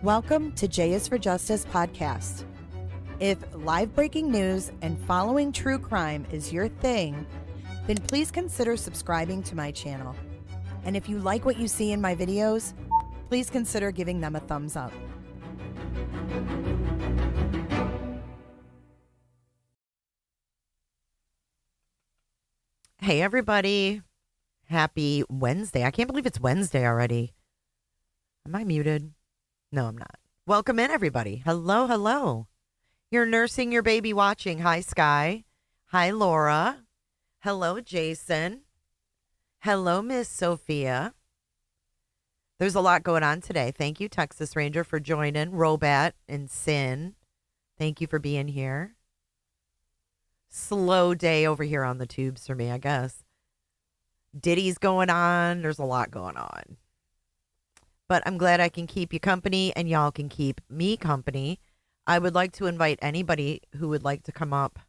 Welcome to J is for Justice podcast. If live breaking news and following true crime is your thing, then please consider subscribing to my channel. And if you like what you see in my videos, please consider giving them a thumbs up. Hey everybody, happy Wednesday. I can't believe it's Wednesday already. Am I muted? No, I'm not. Welcome in, everybody. Hello, hello. You're nursing your baby watching. Hi, Sky. Hi, Laura. Hello, Jason. Hello, Miss Sophia. There's a lot going on today. Thank you, Texas Ranger, for joining. Robat and Sin, thank you for being here. Slow day over here on the tubes for me, I guess. Diddy's going on. There's a lot going on. But I'm glad I can keep you company and y'all can keep me company. I would like to invite anybody who would like to come up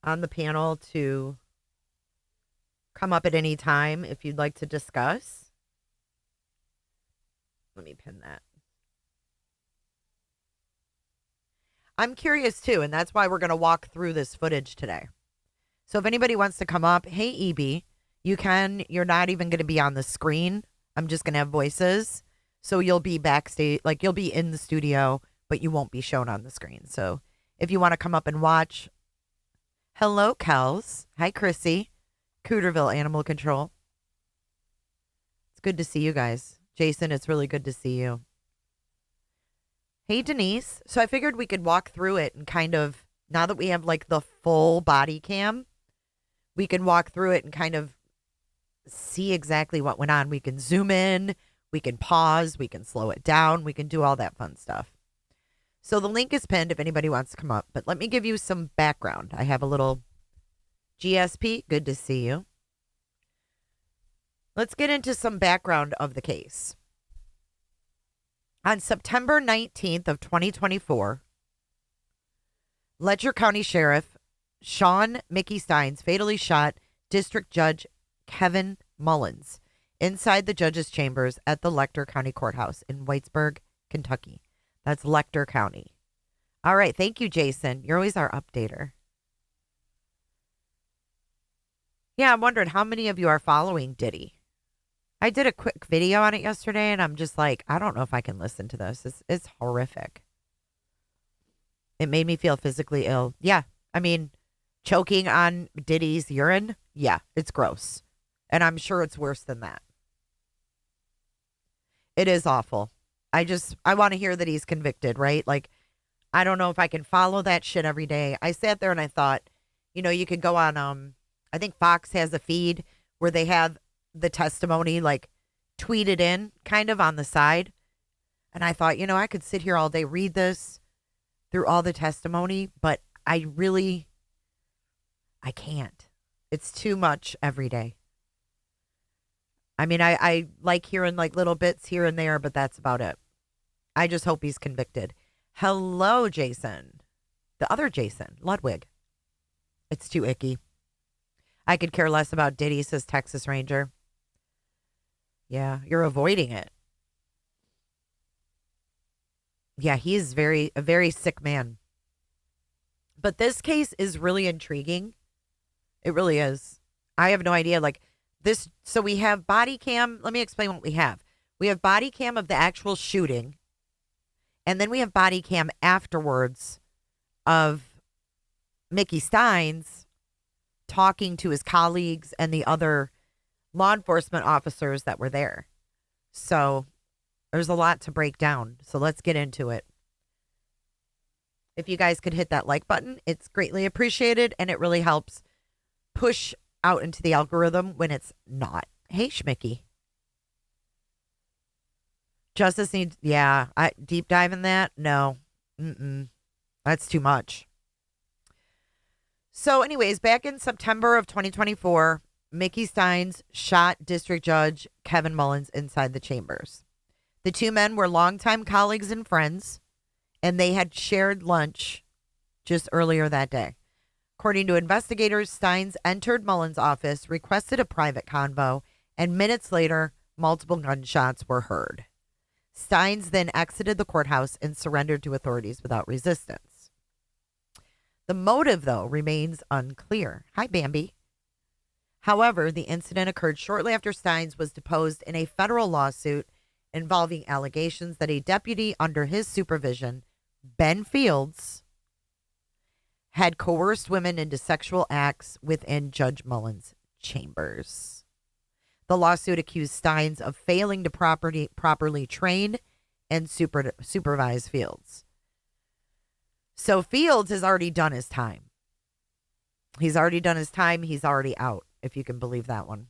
on the panel to come up at any time if you'd like to discuss. Let me pin that. I'm curious too, and that's why we're going to walk through this footage today. So if anybody wants to come up, hey, EB, you can. You're not even going to be on the screen. I'm just going to have voices. So you'll be backstage, like you'll be in the studio, but you won't be shown on the screen. So if you want to come up and watch, hello, Kels. Hi, Chrissy. Cooterville Animal Control. It's good to see you guys. Jason, it's really good to see you. Hey, Denise. So I figured we could walk through it and kind of, now that we have like the full body cam, we can walk through it and kind of see exactly what went on. We can zoom in, we can pause, we can slow it down, we can do all that fun stuff. So the link is pinned if anybody wants to come up, but let me give you some background. I have a little GSP, good to see you. Let's get into some background of the case. On September 19th of 2024, Letcher County Sheriff Shawn Mickey Stines fatally shot District Judge Kevin Mullins inside the judge's chambers at the Letcher County Courthouse in Whitesburg, Kentucky. That's Letcher County. All right. Thank you, Jason. You're always our updater. Yeah, I'm wondering how many of you are following Diddy. I did a quick video on it yesterday, and I'm just like, I don't know if I can listen to this. It's horrific. It made me feel physically ill. Yeah. I mean, choking on Diddy's urine. Yeah, it's gross. And I'm sure it's worse than that. It is awful. I want to hear that he's convicted, right? Like, I don't know if I can follow that shit every day. I sat there and I thought, you could go on, I think Fox has a feed where they have the testimony like tweeted in kind of on the side. And I thought, I could sit here all day, read this through all the testimony, but I can't. It's too much every day. I mean, I like hearing like little bits here and there, but that's about it. I just hope he's convicted. Hello, Jason. The other Jason, Ludwig. It's too icky. I could care less about Diddy, says Texas Ranger. Yeah, you're avoiding it. Yeah, he's a very sick man. But this case is really intriguing. It really is. I have no idea. Like this. So we have body cam. Let me explain what we have. We have body cam of the actual shooting. And then we have body cam afterwards of Mickey Stines talking to his colleagues and the other law enforcement officers that were there. So there's a lot to break down. So let's get into it. If you guys could hit that like button, it's greatly appreciated, and it really helps push out into the algorithm when it's not. Hey, Schmicky. Justice needs, I deep dive in that? No. That's too much. So anyways, back in September of 2024, Mickey Stines shot District Judge Kevin Mullins inside the chambers. The two men were longtime colleagues and friends, and they had shared lunch just earlier that day. According to investigators, Stines entered Mullins' office, requested a private convo, and minutes later, multiple gunshots were heard. Stines then exited the courthouse and surrendered to authorities without resistance. The motive, though, remains unclear. Hi, Bambi. However, the incident occurred shortly after Stines was deposed in a federal lawsuit involving allegations that a deputy under his supervision, Ben Fields, had coerced women into sexual acts within Judge Mullins' chambers. The lawsuit accused Stines of failing to properly train and supervise Fields. So Fields has already done his time. He's already done his time. He's already out, if you can believe that one.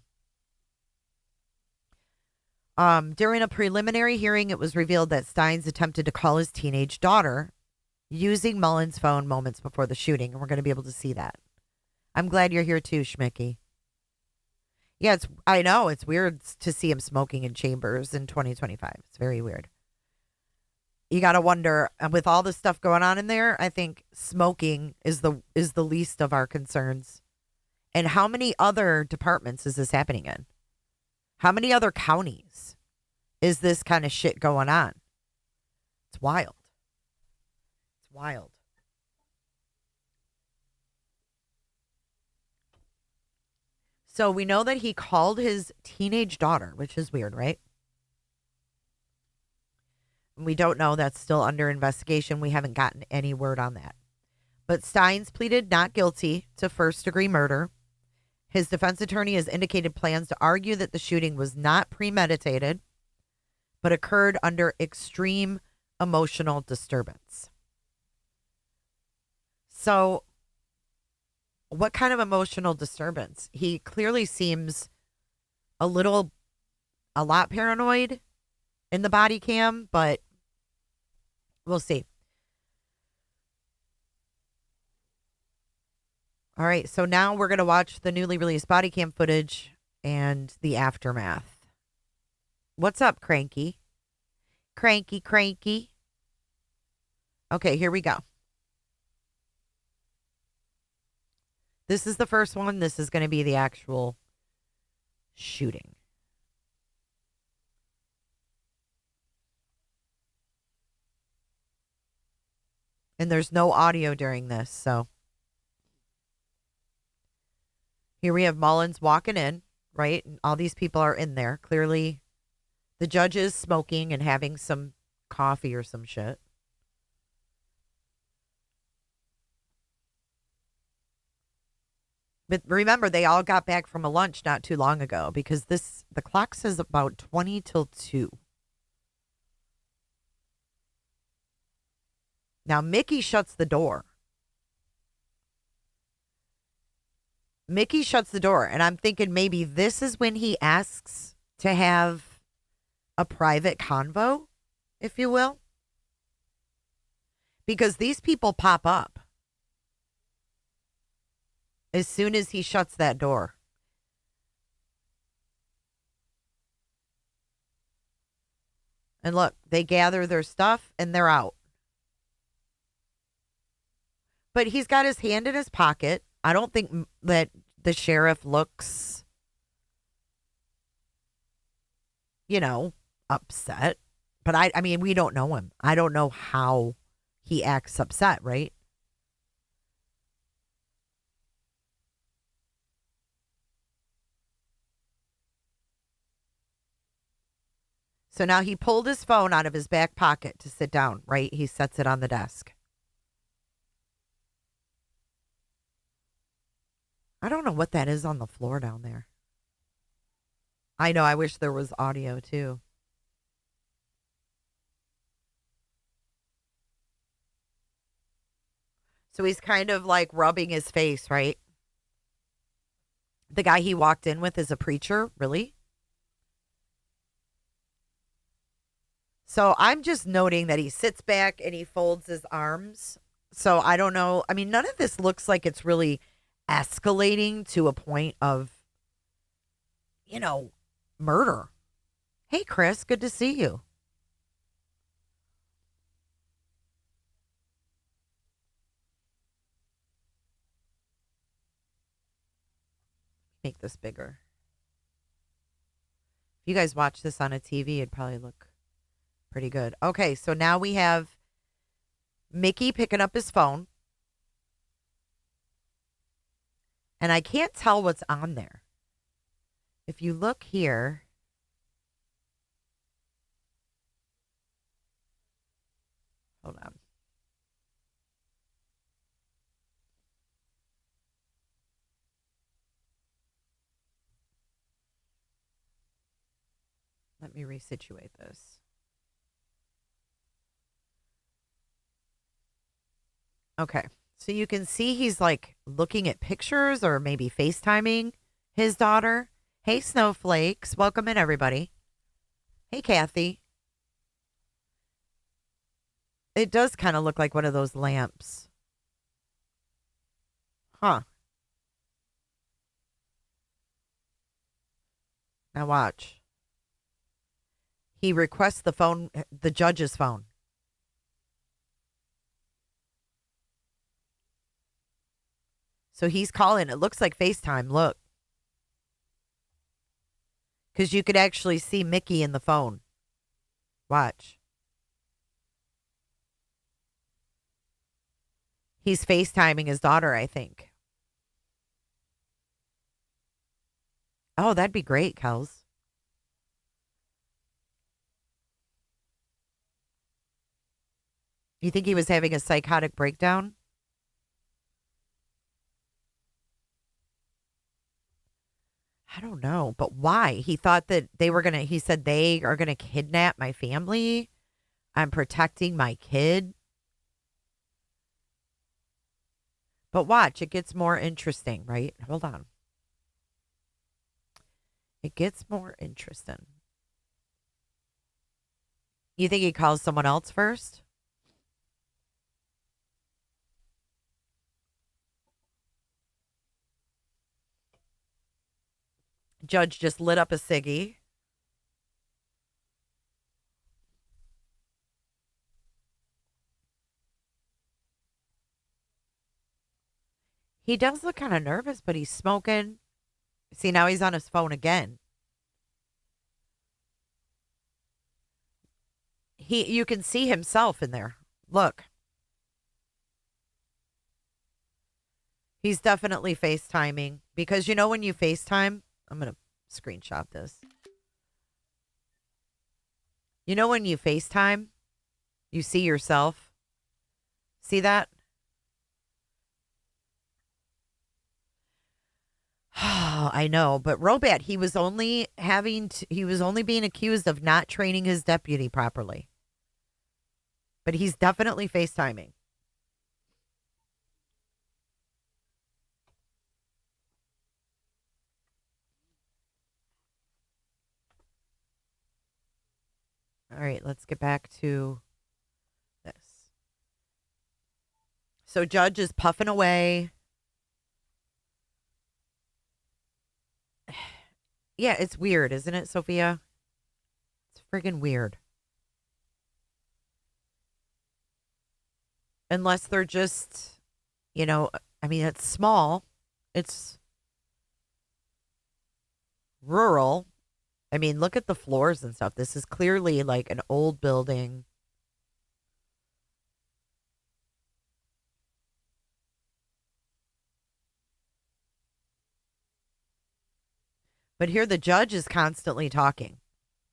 During a preliminary hearing, it was revealed that Stines attempted to call his teenage daughter using Mullins' phone moments before the shooting, and we're going to be able to see that. I'm glad you're here too, Schmicky. Yeah, I know it's weird to see him smoking in chambers in 2025. It's very weird. You got to wonder, with all the stuff going on in there, I think smoking is the least of our concerns. And how many other departments is this happening in? How many other counties is this kind of shit going on? It's wild. It's wild. So we know that he called his teenage daughter, which is weird, right? We don't know. That's still under investigation. We haven't gotten any word on that. But Stines pleaded not guilty to first-degree murder. His defense attorney has indicated plans to argue that the shooting was not premeditated, but occurred under extreme emotional disturbance. So, what kind of emotional disturbance? He clearly seems a lot paranoid in the body cam, but we'll see. All right, so now we're going to watch the newly released body cam footage and the aftermath. What's up, Cranky? Cranky. Okay, here we go. This is the first one. This is going to be the actual shooting. And there's no audio during this, so. Here we have Mullins walking in, right? And all these people are in there. Clearly, the judge is smoking and having some coffee or some shit. But remember, they all got back from a lunch not too long ago because the clock says about 20 till 2. Now, Mickey shuts the door. And I'm thinking maybe this is when he asks to have a private convo, if you will. Because these people pop up as soon as he shuts that door. And look, they gather their stuff and they're out. But he's got his hand in his pocket. I don't think that the sheriff looks, upset. But I mean, we don't know him. I don't know how he acts upset, right? So now he pulled his phone out of his back pocket to sit down, right? He sets it on the desk. I don't know what that is on the floor down there. I know. I wish there was audio too. So he's kind of like rubbing his face, right? The guy he walked in with is a preacher, really? So I'm just noting that he sits back and he folds his arms. So I don't know. I mean, none of this looks like it's really escalating to a point of, murder. Hey, Chris, good to see you. Make this bigger. If you guys watch this on a TV, it'd probably look pretty good. Okay, so now we have Mickey picking up his phone. And I can't tell what's on there. If you look here. Hold on. Let me resituate this. Okay. So you can see he's like looking at pictures or maybe FaceTiming his daughter. Hey, snowflakes. Welcome in, everybody. Hey, Kathy. It does kind of look like one of those lamps. Huh. Now watch. He requests the phone, the judge's phone. So he's calling. It looks like FaceTime. Look. Because you could actually see Mickey in the phone. Watch. He's FaceTiming his daughter, I think. Oh, that'd be great, Kels. You think he was having a psychotic breakdown? I don't know, but why? He thought that he said they are going to kidnap my family. I'm protecting my kid. But watch, it gets more interesting, right? Hold on. It gets more interesting. You think he calls someone else first? Judge just lit up a ciggy. He does look kind of nervous, but he's smoking. See, now he's on his phone again. You can see himself in there. Look. He's definitely FaceTiming because you know when you FaceTime, I'm going to screenshot this. You know when you FaceTime, you see yourself. See that? Oh, I know, but Robat, he was only being accused of not training his deputy properly. But he's definitely FaceTiming. All right, let's get back to this. So Judge is puffing away. Yeah, it's weird, isn't it, Sophia? It's friggin' weird. Unless they're just, I mean, it's small. It's rural. I mean, look at the floors and stuff. This is clearly like an old building. But here the judge is constantly talking.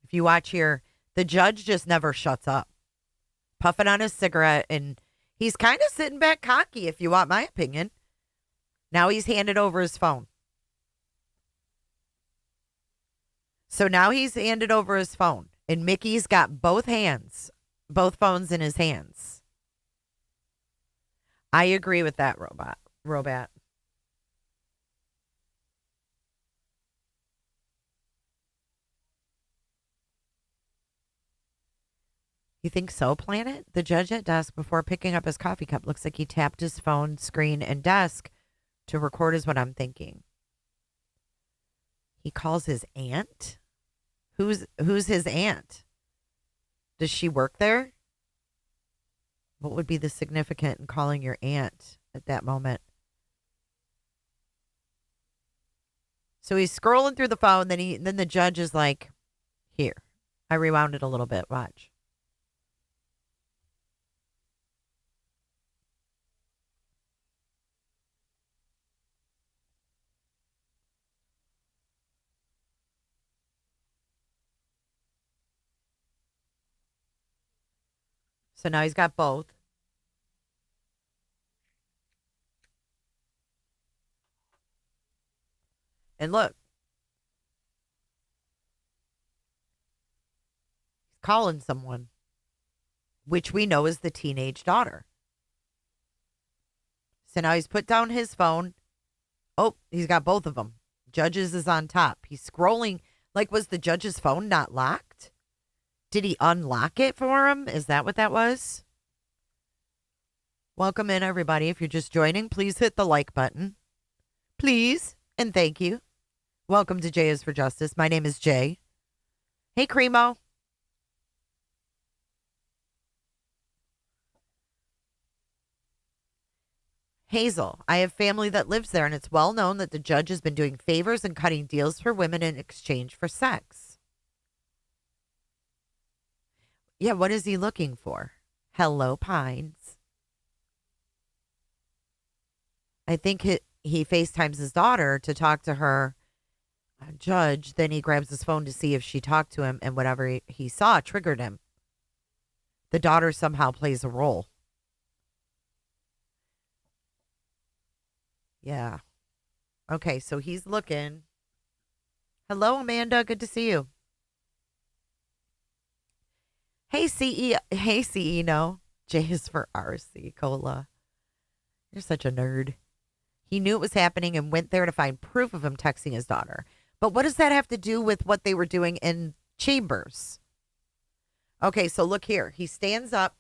If you watch here, the judge just never shuts up. Puffing on his cigarette, and he's kind of sitting back cocky, if you want my opinion. Now he's handed over his phone. So now he's handed over his phone, and Mickey's got both phones in his hands. I agree with that, Robot. You think so, Planet? The judge at desk before picking up his coffee cup looks like he tapped his phone screen and desk to record is what I'm thinking. He calls his aunt? Who's his aunt? Does she work there? What would be the significant in calling your aunt at that moment? So he's scrolling through the phone, then the judge is like, here. I rewound it a little bit. Watch. So now he's got both. And look. He's calling someone, which we know is the teenage daughter. So now he's put down his phone. Oh, he's got both of them. Judge's is on top. He's scrolling. Like, was the judge's phone not locked? Did he unlock it for him? Is that what that was? Welcome in, everybody. If you're just joining, please hit the like button. Please, and thank you. Welcome to Jay is for Justice. My name is Jay. Hey, Cremo. Hazel, I have family that lives there, and it's well known that the judge has been doing favors and cutting deals for women in exchange for sex. Yeah, what is he looking for? Hello, Pines. I think he FaceTimes his daughter to talk to her judge. Then he grabs his phone to see if she talked to him, and whatever he saw triggered him. The daughter somehow plays a role. Yeah. Okay, so he's looking. Hello, Amanda. Good to see you. Hey, CE. Hey, CE. No. J is for RC. Cola. You're such a nerd. He knew it was happening and went there to find proof of him texting his daughter. But what does that have to do with what they were doing in chambers? Okay, so look here. He stands up.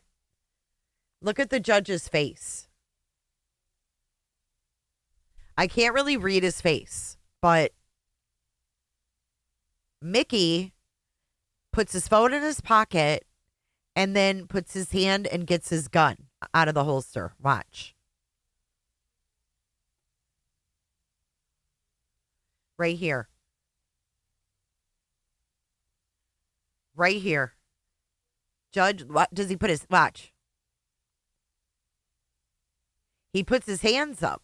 Look at the judge's face. I can't really read his face, but Mickey puts his phone in his pocket and then puts his hand and gets his gun out of the holster. Watch. Right here. Right here. Judge, what does he put his, watch. He puts his hands up.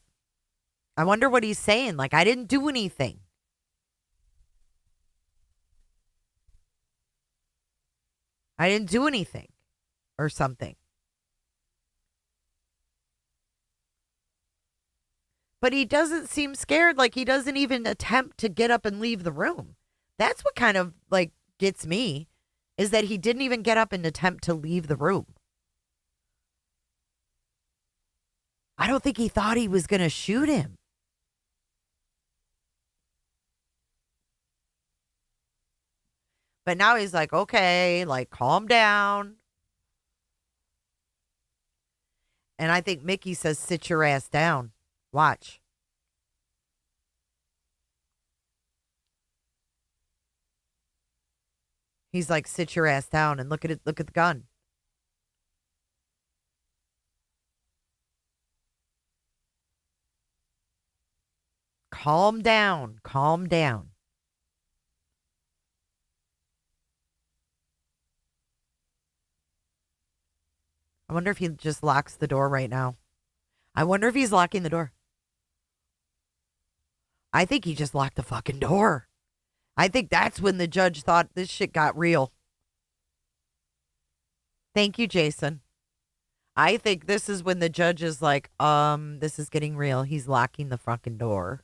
I wonder what he's saying. Like, I didn't do anything. I didn't do anything or something. But he doesn't seem scared. Like, he doesn't even attempt to get up and leave the room. That's what kind of, like, gets me, is that he didn't even get up and attempt to leave the room. I don't think he thought he was going to shoot him. But now he's like, okay, like, calm down. And I think Mickey says, sit your ass down. Watch. He's like, sit your ass down and look at it. Look at the gun. Calm down. Calm down. I wonder if he just locks the door right now. I wonder if he's locking the door. I think he just locked the fucking door. I think that's when the judge thought this shit got real. Thank you, Jason. I think this is when the judge is like, this is getting real. He's locking the fucking door.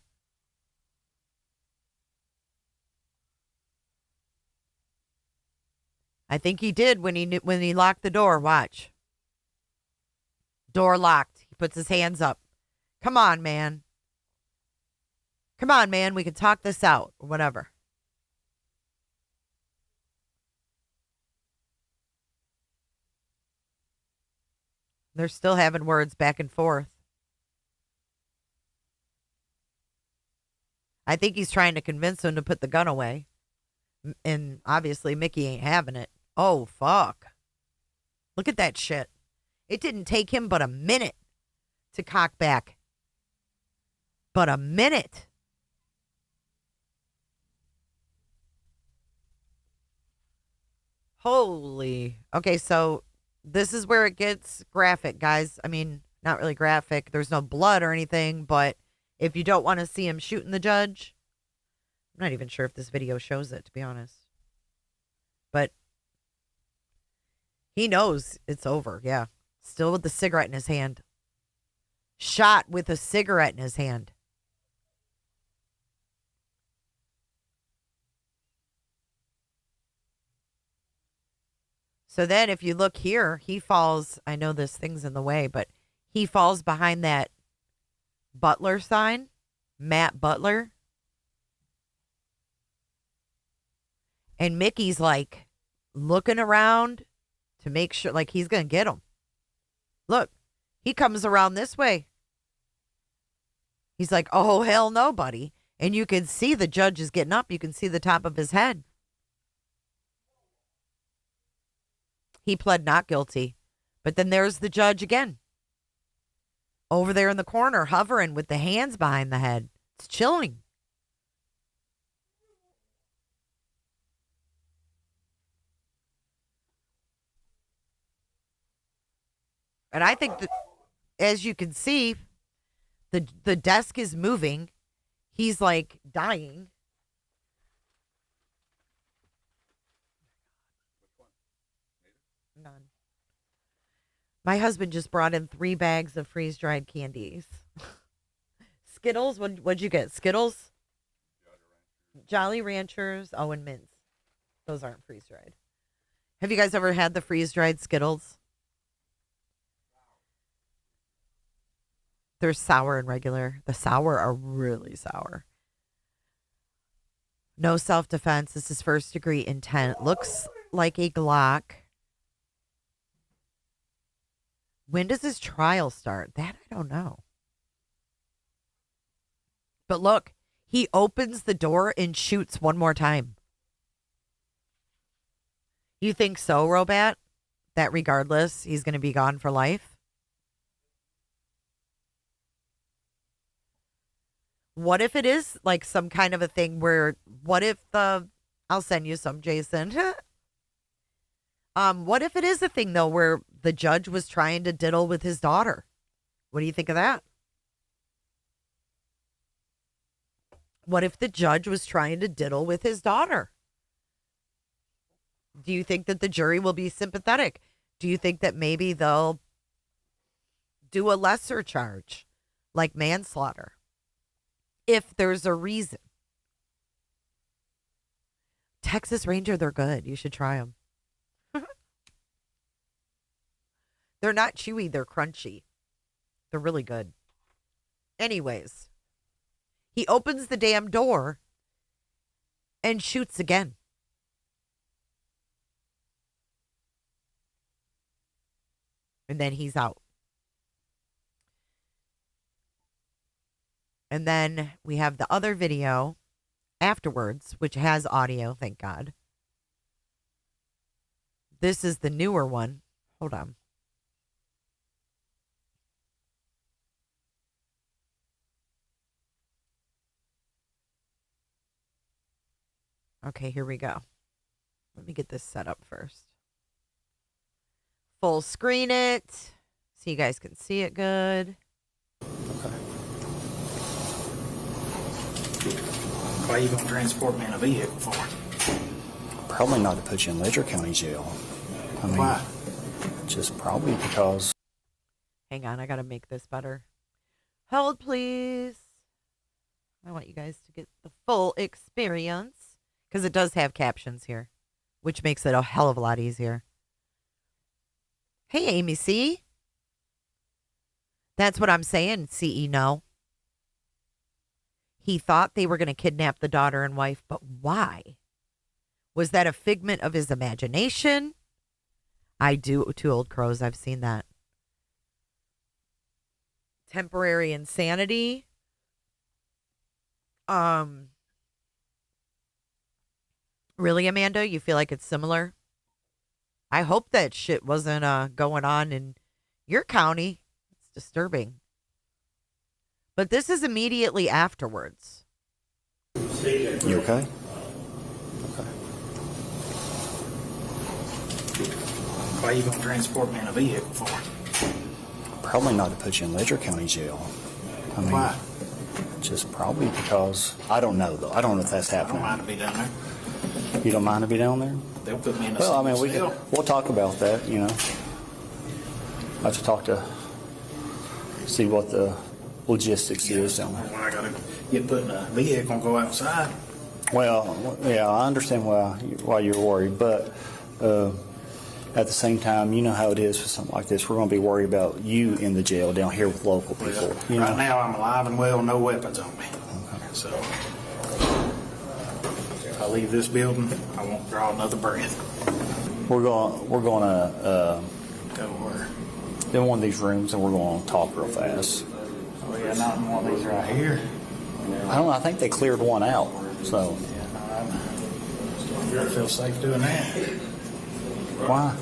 I think he did when he locked the door. Watch. Door locked. He puts his hands up. Come on, man. Come on, man. We can talk this out or whatever. They're still having words back and forth. I think he's trying to convince him to put the gun away. And obviously Mickey ain't having it. Oh, fuck. Look at that shit. It didn't take him but a minute to cock back. But a minute. Holy. Okay, so this is where it gets graphic, guys. I mean, not really graphic. There's no blood or anything, but if you don't want to see him shooting the judge, I'm not even sure if this video shows it, to be honest. But he knows it's over, yeah. Still with the cigarette in his hand. Shot with a cigarette in his hand. So then if you look here, he falls. I know this thing's in the way, but he falls behind that Butler sign. Matt Butler. And Mickey's like, looking around to make sure, like, he's going to get him. Look, he comes around this way. He's like, oh, hell no, buddy. And you can see the judge is getting up. You can see the top of his head. He pled not guilty. But then there's the judge again. Over there in the corner, hovering with the hands behind the head. It's chilling. And I think that, as you can see, the desk is moving. He's like dying. None. My husband just brought in 3 bags of freeze-dried candies. Skittles? What'd you get? Skittles? Jolly Ranchers. Oh, and mints. Those aren't freeze-dried. Have you guys ever had the freeze-dried Skittles? They're sour and regular. The sour are really sour. No self-defense. This is first-degree intent. Looks like a Glock. When does his trial start? That I don't know. But look, he opens the door and shoots one more time. You think so, Robat? That regardless, he's going to be gone for life? What if it is like some kind of a thing where, what if I'll send you some, Jason. What if it is a thing, though, where the judge was trying to diddle with his daughter? What do you think of that? What if the judge was trying to diddle with his daughter? Do you think that the jury will be sympathetic? Do you think that maybe they'll do a lesser charge, like manslaughter, if there's a reason? Texas Ranger, they're good. You should try them. They're not chewy. They're crunchy. They're really good. Anyways, he opens the damn door and shoots again. And then he's out. And then we have the other video afterwards, which has audio, thank God. This is the newer one. Hold on. Okay, here we go. Let me get this set up first. Full screen it so you guys can see it good. Okay. Why are you going to transport me in a vehicle for? Probably not to put you in Letcher County jail. I mean, why? Just probably because... Hang on, I got to make this better. Hold, please. I want you guys to get the full experience. Because it does have captions here, which makes it a hell of a lot easier. Hey, Amy C. That's what I'm saying, CE no. He thought they were going to kidnap the daughter and wife, but why? Was that a figment of his imagination? I do, 2 Old Crows, I've seen that. Temporary insanity. Really, Amanda? You feel like it's similar? I hope that shit wasn't going on in your county. It's disturbing. But this is immediately afterwards. You okay? Okay. Why are you going to transport me in a vehicle for? Probably not to put you in Letcher County jail. I mean, why? Just probably because... I don't know, though. I don't know if that's I happening. don't mind to be down there. You don't mind to be down there? They'll put me in a Well, I mean, cell. we'll talk about that, you know. I have to talk to... see what the logistics is down there. When I got to get put in a vehicle and go outside. Well, yeah, I understand why you're worried, but at the same time, you know how it is for something like this. We're going to be worried about you in the jail down here with local people. Well, right now, I'm alive and well, no weapons on me. Okay. So, if I leave this building, I won't draw another breath. We're going to Go where? in one of these rooms, and we're going to talk real fast. Oh, yeah, not in one of these right here. I don't know. I think they cleared one out. So Yeah, no, you gotta feel safe doing that. why?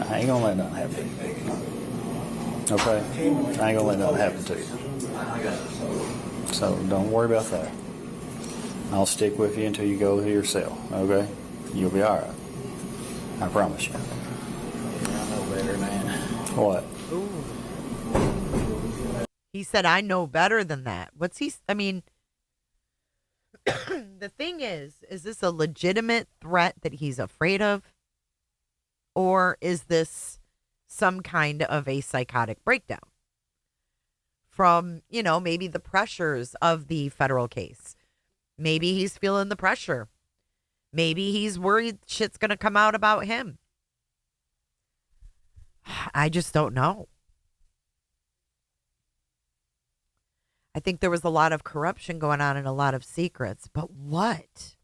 I ain't gonna let nothing happen to you, Becky. Okay? I ain't gonna let nothing happen to you. So don't worry about that. I'll stick with you until you go to your cell. Okay? You'll be all right. I promise you. Yeah, I know better than that. What? He said, I know better than that. What's he? I mean, the thing is this a legitimate threat that he's afraid of? Or is this some kind of a psychotic breakdown from, maybe the pressures of the federal case? Maybe he's feeling the pressure. Maybe he's worried shit's going to come out about him. I just don't know. I think there was a lot of corruption going on and a lot of secrets. But what?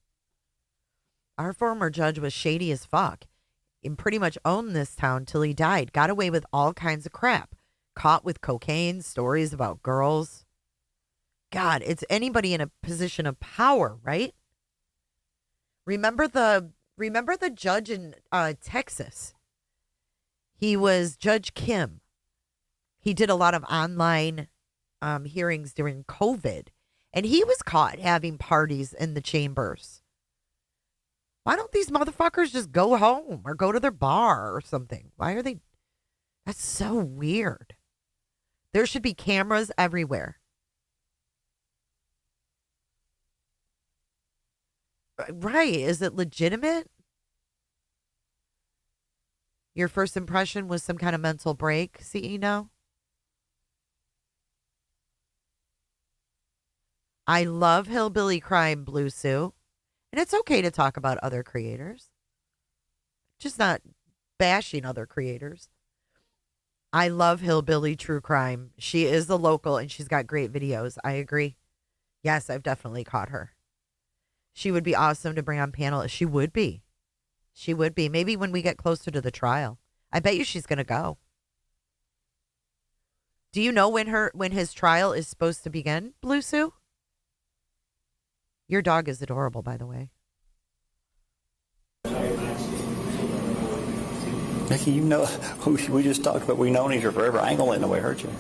Our former judge was shady as fuck and pretty much owned this town till he died. Got away with all kinds of crap. Caught with cocaine, stories about girls. God, it's anybody in a position of power, right? Remember the judge in Texas? He was Judge Kim. He did a lot of online hearings during COVID, and he was caught having parties in the chambers. Why don't these motherfuckers just go home or go to their bar or something? Why are they? That's so weird. There should be cameras everywhere. Right. Is it legitimate? Your first impression was some kind of mental break, CEO? I love hillbilly crime, Blue Sue. And it's okay to talk about other creators. Just not bashing other creators. I love hillbilly true crime. She is the local and she's got great videos. I agree. Yes, I've definitely caught her. She would be awesome to bring on panel. She would be. She would be. Maybe when we get closer to the trial. I bet you she's going to go. Do you know when his trial is supposed to begin, Blue Sue? Your dog is adorable, by the way. Becky, we just talked about we known each other forever. I ain't gonna let nobody hurt you.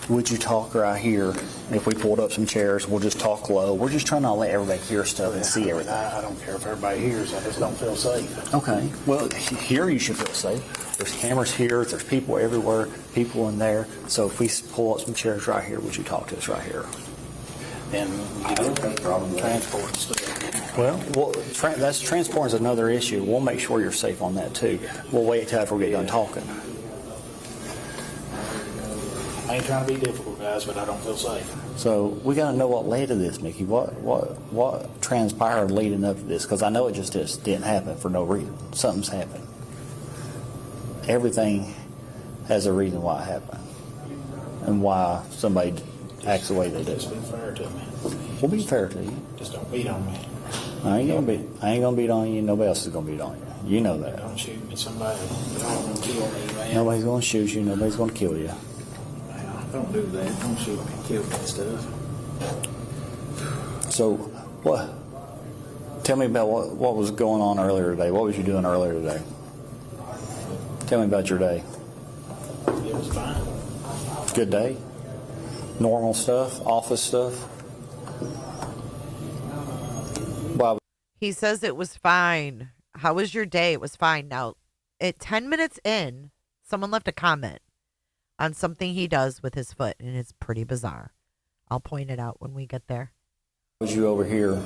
Would you talk right here? If we pulled up some chairs, we'll just talk low. We're just trying to let everybody hear stuff and see everything. I don't care if everybody hears. I just don't feel safe. Okay. Well, here you should feel safe. There's cameras here. There's people everywhere. People in there. So if we pull up some chairs right here, would you talk to us right here? And transport and stuff. Well, that's transport is another issue. We'll make sure you're safe on that too. We'll wait till after we get done talking. I ain't trying to be difficult, guys, but I don't feel safe. So we got to know what led to this, Mickey. What transpired leading up to this? Because I know it just didn't happen for no reason. Something's happened. Everything has a reason why it happened and why somebody acts the way they do. Just be fair to me. We'll be fair to you. Just don't beat on me. I ain't gonna beat on you. Nobody else is gonna beat on you. You know that. Don't shoot me. Somebody don't kill me, man. Nobody's gonna shoot you. Nobody's gonna kill you. Man, don't do that. Don't shoot me. Kill me and stuff. So what? Tell me about what was going on earlier today. What was you doing earlier today? Tell me about your day. It was fine. Good day. Normal stuff. Office stuff. Bob. He says it was fine. How was your day? It was fine. Now, at 10 minutes in, someone left a comment on something he does with his foot, and it's pretty bizarre. I'll point it out when we get there. Was you over here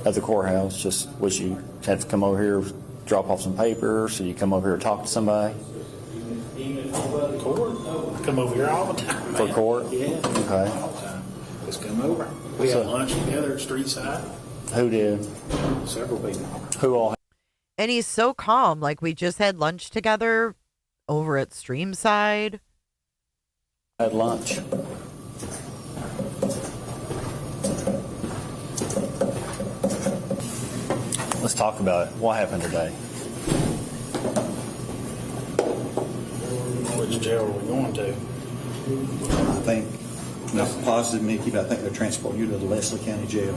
at the courthouse? Was you have to come over here, drop off some papers, or you come over here to talk to somebody? Court? I come over here all the time, man. For court? Yeah. Okay. All the time. Just come over. We had lunch together at Street Side. Who did? Several people. Who all? And he's so calm. Like, we just had lunch together over at Streamside. Had lunch. Let's talk about it. What happened today? Which jail are we going to? I think, not positive, Mickey, but I think they're transporting you to the Letcher County Jail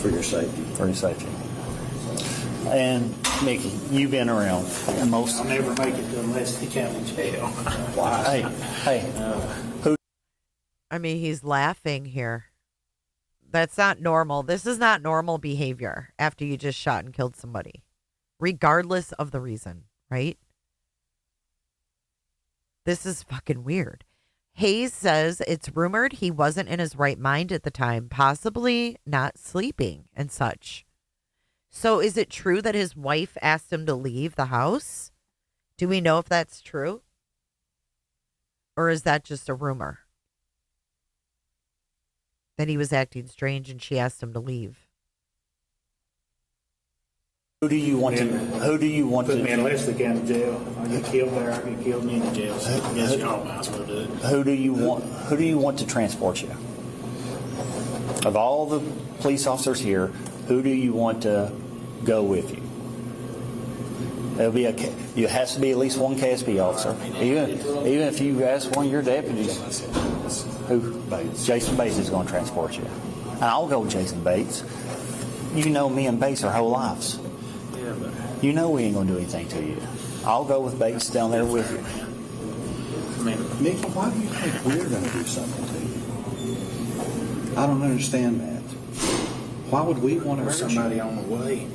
for your safety. For your safety. And Mickey, you've been around most. I'll never make it to Letcher County Jail. Hey, who? I mean, he's laughing here. That's not normal. This is not normal behavior after you just shot and killed somebody, regardless of the reason, right? This is fucking weird. Hayes says it's rumored he wasn't in his right mind at the time, possibly not sleeping and such. So is it true that his wife asked him to leave the house? Do we know if that's true? Or is that just a rumor? That he was acting strange and she asked him to leave. Who do you want to? Who do you want Put to? me in Letcher County Jail. I get killed there. I get killed in any jail. So I guess y'all might as well do it. Who do you want? Who do you want to transport you? Of all the police officers here, who do you want to go with you? There'll be it has to be at least one KSP officer. Even if you ask one of your deputies, who Jason Bates is going to transport you. And I'll go with Jason Bates. You know me and Bates our whole lives. Yeah, but You know we ain't going to do anything to you. I'll go with Bates down there with you. I mean, Mickey, why do you think we're going to do something to you? I don't understand that. Why would we want to there's hurt somebody you? on the way.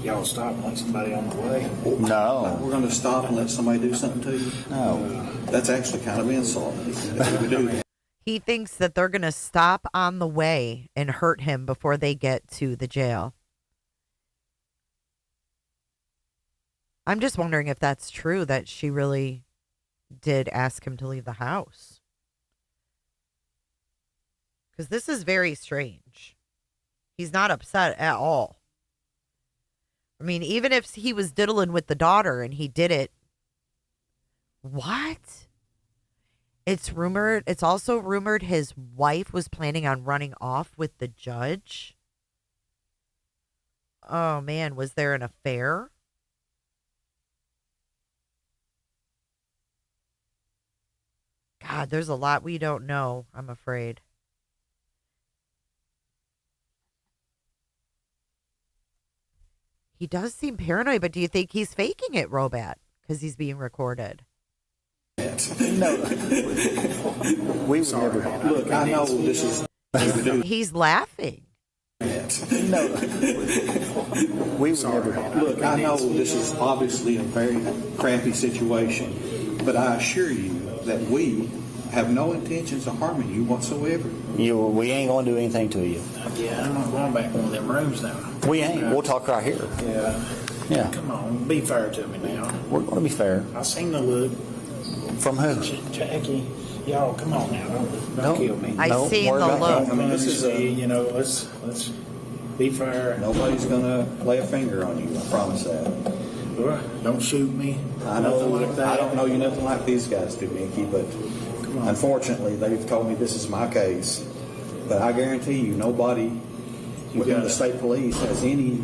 Y'all stop and let somebody on the way. No. We're going to stop and let somebody do something to you? No. That's actually kind of insult if we do that. He thinks that they're going to stop on the way and hurt him before they get to the jail. I'm just wondering if that's true, that she really did ask him to leave the house. Because this is very strange. He's not upset at all. I mean, even if he was diddling with the daughter and he did it. What? It's rumored. It's also rumored his wife was planning on running off with the judge. Oh, man. Was there an affair? God, there's a lot we don't know, I'm afraid. He does seem paranoid, but do you think he's faking it, Robat? Because he's being recorded. No. We would never. Look, I know this is... He's laughing. No. We would never. Look, I know this is obviously a very crappy situation, but I assure you that we have no intentions of harming you whatsoever. We ain't going to do anything to you. Yeah, I'm not going back one of them rooms now. We ain't. We'll talk right here. Yeah. Yeah. Come on, be fair to me now. We're going to be fair. I seen the look. From who? Jackie, y'all, come on now. Don't kill me. I seen worry the about look. that. I mean, this is a... You know, let's be fair. Nobody's going to lay a finger on you, I promise that. Don't shoot me. I know, Nothing like that. I don't know you nothing like these guys do, Mickey, but unfortunately, they've told me this is my case. But I guarantee you, nobody within the state police has any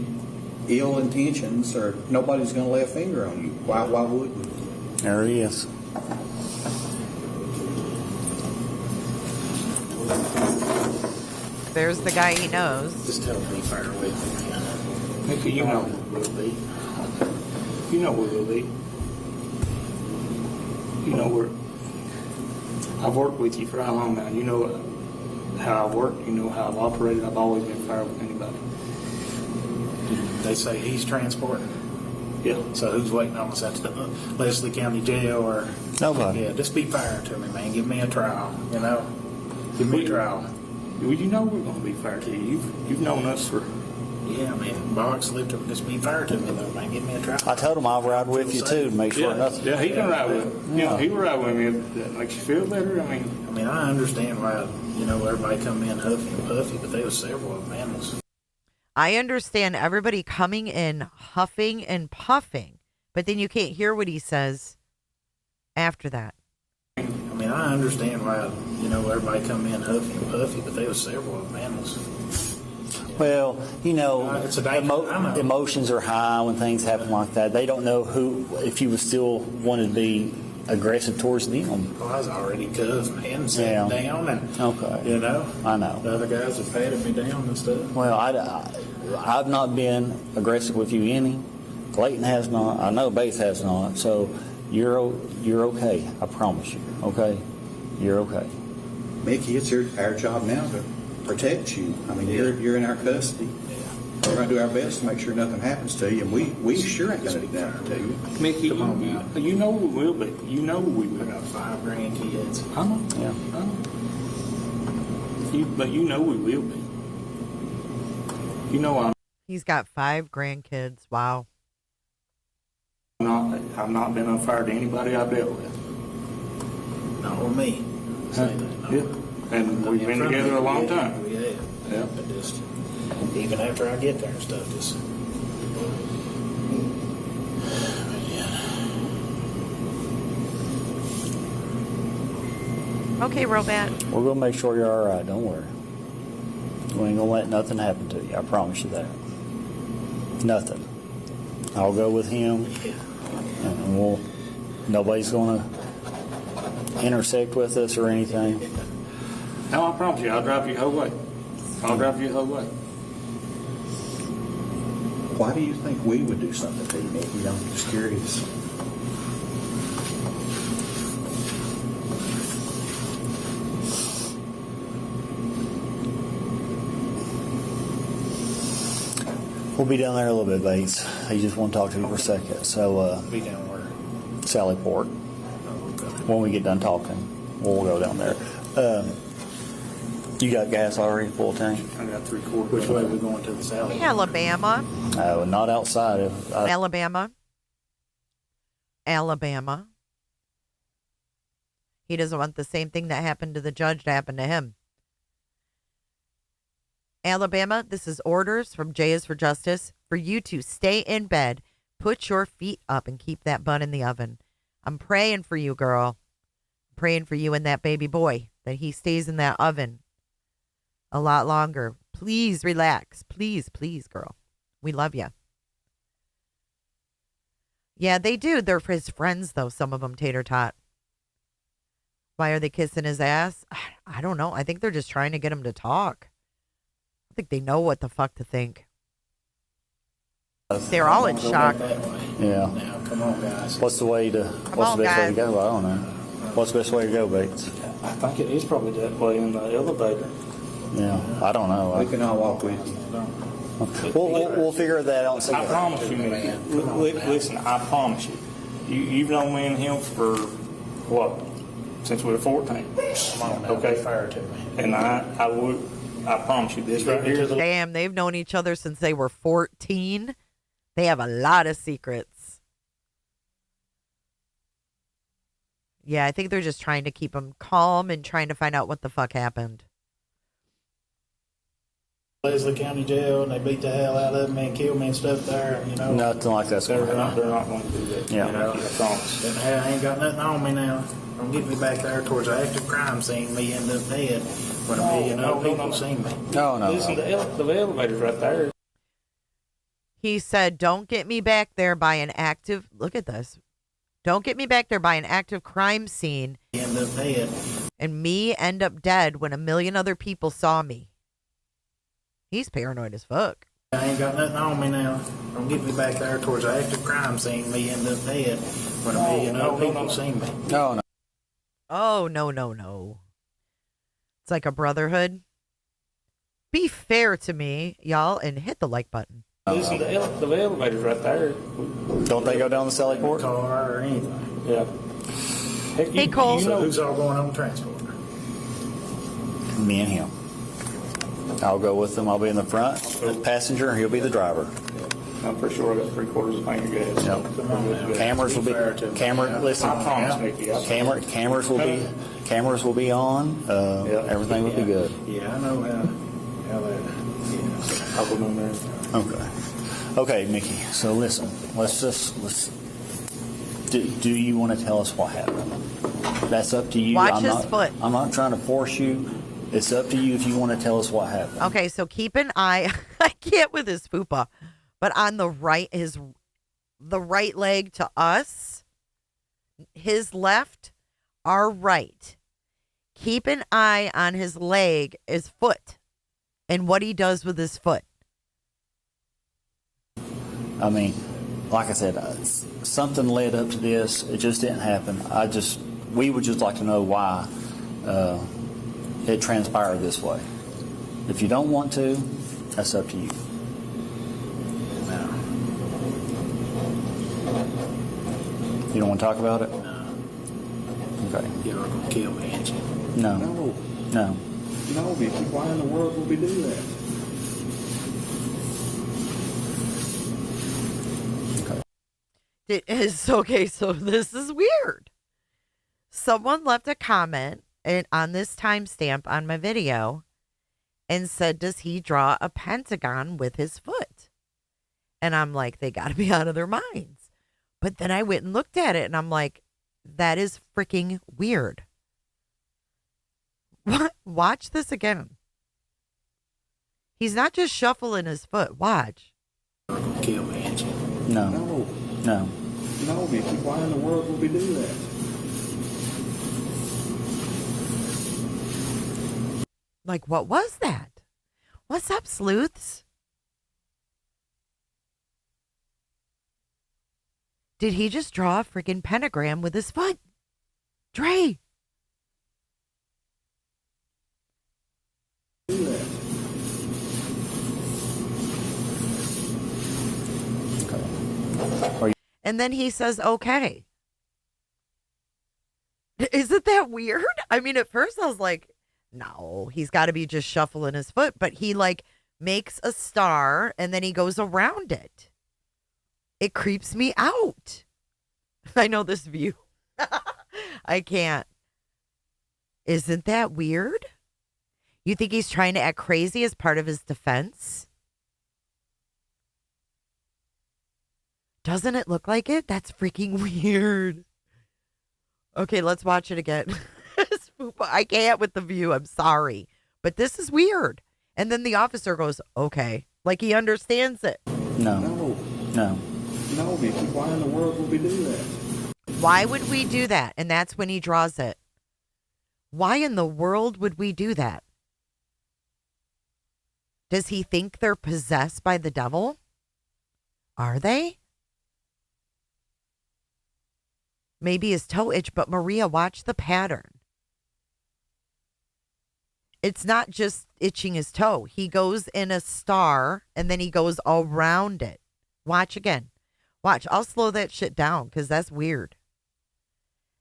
ill intentions, or nobody's going to lay a finger on you. Why would we? There he is. There's the guy he knows. Just tell him to be fair with me. Mickey, you know we'll be. You know where we'll be. You know where. I've worked with you for how long now? You know how I've worked. You know how I've operated. I've always been fair with anybody. They say he's transporting. Yeah. So who's waiting on us at the Letcher County Jail or Nobody. Yeah, just be fair to me, man. Give me a trial. You know, give me a trial. Well, you know we're going to be fair to you. You've known us for... Yeah, I mean, Box lived to just be fair to me, though, man. Give me a trial. I told him I'll ride with you too to make sure nothing. Yeah, he can ride with me. Yeah, he can ride with me if that makes you feel better. I mean, I understand why, you know, everybody come in huffy and puffy, but there was several of them animals. I understand everybody coming in huffing and puffing, but then you can't hear what he says after that. I mean, I understand why, you know, everybody come in huffy and puffy, but there was several of them animals. Well, you know, It's a danger. I know. emotions are high when things happen like that. They don't know if you would still want to be aggressive towards them. Well, I was already cuffed and sat down, and Okay. you know, I know. the other guys have patted me down and stuff. Well, I've not been aggressive with you any. Clayton has not. I know Bates has not. So you're okay. I promise you. Okay, you're okay. Mickey, it's our job now to protect you. I mean, you're in our custody. We're going to do our best to make sure nothing happens to you, and we sure ain't going to do nothing to you. Mickey, Come on now. you know we will be. You know we will. I got 5 grandkids. I know. Yeah. I know. But you know we will be. You know He's got 5 grandkids. Wow. I've not been unfair to anybody I've dealt with. Not with me. Say that, no. Yeah. And we've been together a long time. We have. Yeah. But just, even after I get there and stuff, just. Okay, Robot. We're gonna make sure you're all right. Don't worry. We ain't gonna let nothing happen to you. I promise you that. Nothing. I'll go with him, and nobody's gonna intersect with us or anything. No, I promise you, I'll drive you the whole way. I'll drive you the whole way. Why do you think we would do something to you, Mickey? I'm just curious. We'll be down there a little bit, Bates. I just want to talk to you for a second. So, Be down where? Sallyport, when we get done talking, we'll go down there. You got gas already, full tank? I got 3/4. Which way are we going to the south? Alabama. Not outside of. Alabama. Alabama. He doesn't want the same thing that happened to the judge to happen to him. Alabama, this is orders from J is for Justice for you to stay in bed, put your feet up, and keep that bun in the oven. I'm praying for you, girl. I'm praying for you and that baby boy, that he stays in that oven a lot longer. Please relax. Please, please, girl. We love you. Yeah, they do. They're his friends, though, some of them, Tater Tot. Why are they kissing his ass? I don't know. I think they're just trying to get him to talk. I think they know what the fuck to think. They're all in shock. That way. Yeah. Now, come on, guys. What's the way to? What's on, the best way guys. to go? I don't know. What's the best way to go, Bates? I think it is probably that way in the elevator. Yeah, I don't know. We can all walk with you. We'll figure that out. I promise you, man. Listen, I promise you. You've known me and him for what? Since we were 14. Come on now. Okay. Be fair to me. And I promise you, this right here is a Damn, they've known each other since they were 14. They have a lot of secrets. Yeah, I think they're just trying to keep him calm and trying to find out what the fuck happened. Leslie County Jail, and they beat the hell out of me and killed me and stuff there, you know. Nothing like that's going to they're happen. not going to do that. Yeah. You know, I promise. And hey, I ain't got nothing on me now. Don't get me back there towards the active crime scene. Me end up dead when a million other people seen me. No. Listen, the elevator's right there. He said, don't get me back there by an active, look at this. Don't get me back there by an active crime scene End up dead. and me end up dead when a million other people saw me. He's paranoid as fuck. I ain't got nothing on me now. Don't get me back there towards the active crime scene. Me end up dead when a million other people seen me. No. Oh, no. It's like a brotherhood. Be fair to me, y'all, and hit the like button. Listen, the elevator's right there. Don't they go down the Sallyport? Car or anything. Yeah. Heck, Hey, Cole. So who's all going on the transport? Me and him. I'll go with them. I'll be in the front passenger, and he'll be the driver. I'm for sure I got 3/4 of tank of gas. Yep. Come on now. Cameras will be. Listen. I promise, Mickey. Cameras will be on. Everything will be good. Yeah, I know how that. Yeah. I'll go down there. Okay, Mickey. So listen. Let's. Do you want to tell us what happened? That's up to you. Watch his foot. I'm not trying to force you. It's up to you if you want to tell us what happened. Okay, so keep an eye. I can't with his fupa, but on the right, the right leg to us, his left, our right. Keep an eye on his leg, his foot, and what he does with his foot. I mean, like I said, something led up to this. It just didn't happen. We would just like to know why it transpired this way. If you don't want to, that's up to you. No. You don't want to talk about it? No. Okay. You're going to kill me, ain't you? No. No. No. No, Vicky, why in the world would we do that? Okay, so this is weird. Someone left a comment on this timestamp on my video and said, does he draw a pentagon with his foot? And I'm like, they got to be out of their minds. But then I went and looked at it and I'm like, that is freaking weird. What? Watch this again. He's not just shuffling his foot. Watch. You're going to kill me, ain't you? No. No. No. No, Vicky, why in the world would we do that? Like, what was that? What's up, sleuths? Did he just draw a freaking pentagram with his foot? Dre. Do that. And then he says, okay. Isn't that weird? I mean, at first I was like, no, he's got to be just shuffling his foot. But he like makes a star and then he goes around it. It creeps me out. I know this view. I can't. Isn't that weird? You think he's trying to act crazy as part of his defense? Doesn't it look like it? That's freaking weird. Okay, let's watch it again. I can't with the view. I'm sorry. But this is weird. And then the officer goes, okay. Like he understands it. No. No. No. No, Vicky, why in the world would we do that? Why would we do that? And that's when he draws it. Why in the world would we do that? Does he think they're possessed by the devil? Are they? Maybe his toe itch, but Maria, watch the pattern. It's not just itching his toe. He goes in a star and then he goes around it. Watch again. Watch. I'll slow that shit down because that's weird.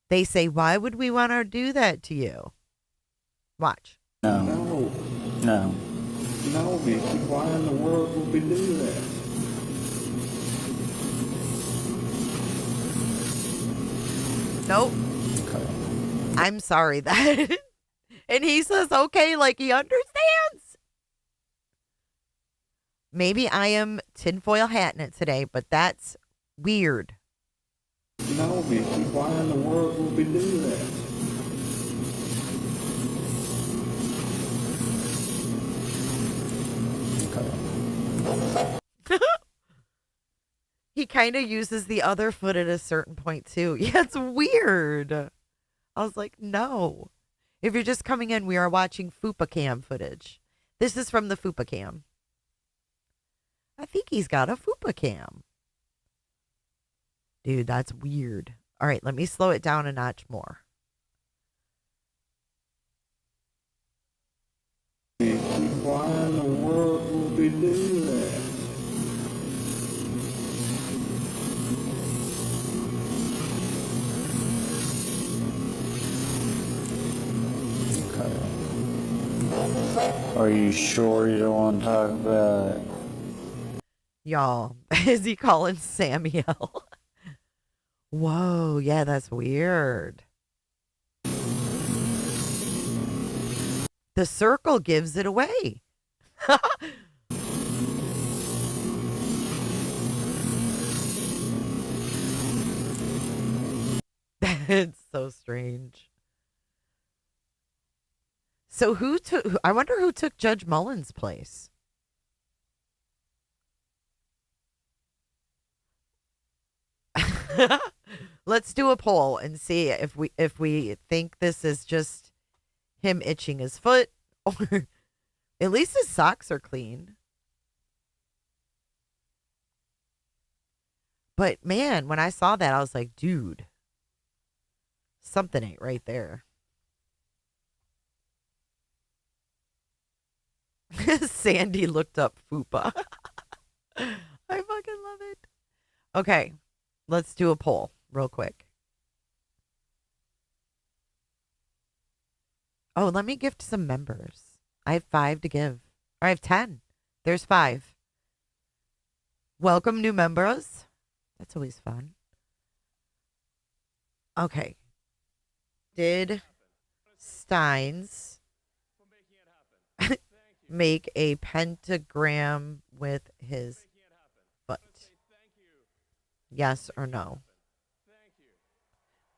They say, why would we want to do that to you? Watch. No. No. No. No, Vicky, why in the world would we do that? Nope. Okay. I'm sorry that. And he says, okay, like he understands. Maybe I am tinfoil hatting it today, but that's weird. No, Vicky, why in the world would we do that? He kind of uses the other foot at a certain point too. Yeah, it's weird. I was like, no. If you're just coming in, we are watching Fupa Cam footage. This is from the Fupa Cam. I think he's got a Fupa Cam. Dude, that's weird. All right, let me slow it down a notch more. Why in the world would we do that? Are you sure you don't want to talk about it? Y'all, is he calling Samuel? Whoa, yeah, that's weird. The circle gives it away. It's so strange. So who took? I wonder who took Judge Mullins' place. Let's do a poll and see if we think this is just him itching his foot, or at least his socks are clean. But man, when I saw that, I was like, dude, something ain't right there. Sandy looked up FUPA. I fucking love it. Okay, let's do a poll real quick. Oh, let me gift some members. I have 5 to give. Or I have 10. There's 5. Welcome, new members. That's always fun. Okay. Did Stines make a pentagram with his foot? Yes or no?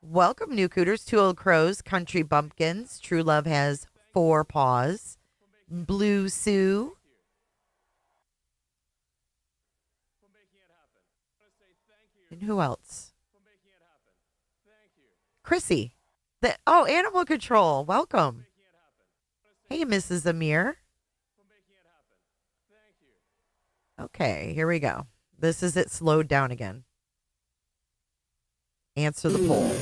Welcome, new cooters. 2 old crows, country bumpkins. True love has 4 paws. Blue Sue. And who else? Chrissy. Animal control. Welcome. Hey, Mrs. Amir. Okay, here we go. This is it slowed down again. Answer the poll.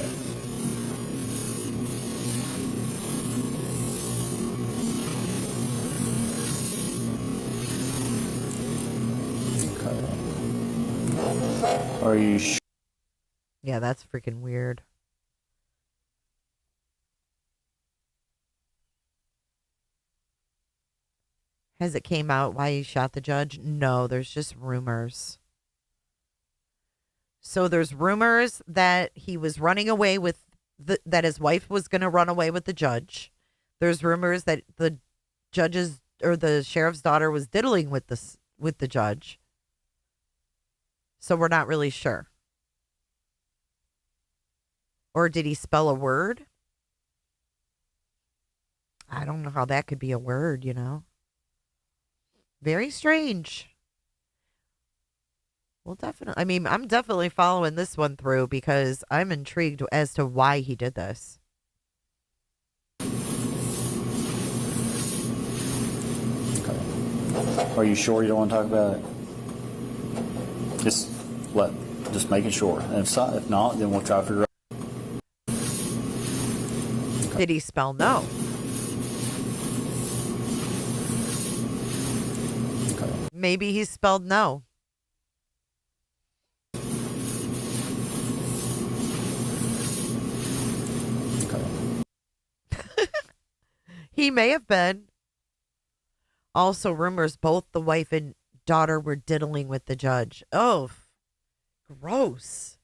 Are you sure? Yeah, that's freaking weird. Has it came out why he shot the judge? No, there's just rumors. So there's rumors that he was running away with that his wife was going to run away with the judge. There's rumors that the judge's or the sheriff's daughter was diddling with the judge. So we're not really sure. Or did he spell a word? I don't know how that could be a word, you know. Very strange. Well, definitely. I mean, I'm definitely following this one through because I'm intrigued as to why he did this. Are you sure you don't want to talk about it? Just making sure. And if not, then we'll try to figure out. Did he spell no? Maybe he spelled no. He may have been. Also, rumors both the wife and daughter were diddling with the judge. Oh, gross.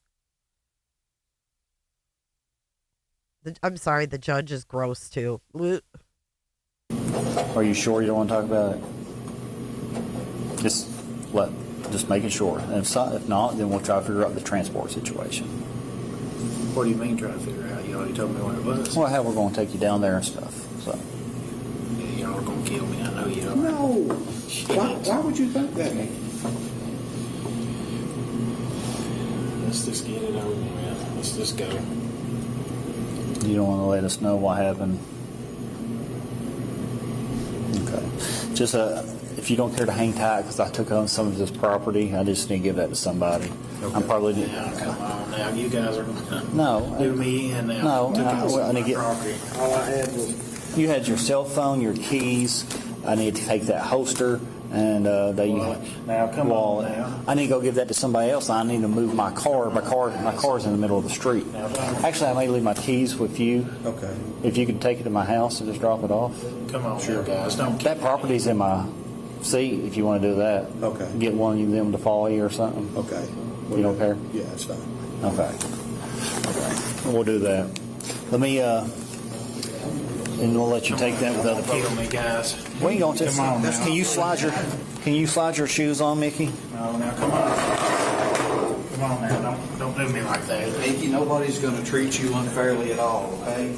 I'm sorry, the judge is gross too. Are you sure you don't want to talk about it? Just making sure. And if not, then we'll try to figure out the transport situation. What do you mean try to figure out? You already told me what it was. Well, how we're going to take you down there and stuff. So. Yeah, y'all are going to kill me. I know you are. No. Why would you think that? Let's just get it over with. Let's just go. You don't want to let us know what happened? Okay. Just if you don't care to hang tight, because I took on some of this property, I just need to give that to somebody. Okay. I'm probably... Now, come on. Now, you guys are going to no, do me in now. No, I need to get... property. All I had was... You had your cell phone, your keys. I need to take that holster and now come on now. I need to go give that to somebody else. I need to move my car. My car's in the middle of the street. Actually, I may leave my keys with you. Okay. If you could take it to my house and just drop it off. Come on, sure, guys. Don't. That property's in my seat. If you want to do that. Okay. Get one of them to follow you or something. Okay. You don't care? Yeah, it's fine. Okay. We'll do that. Let me. And we'll let you take that with other Kill folks. me, guys. Where you going to? Come on now. Can you slide your shoes on, Mickey? No, now come on. Come on now. Don't do me like that. Mickey, nobody's going to treat you unfairly at all, okay?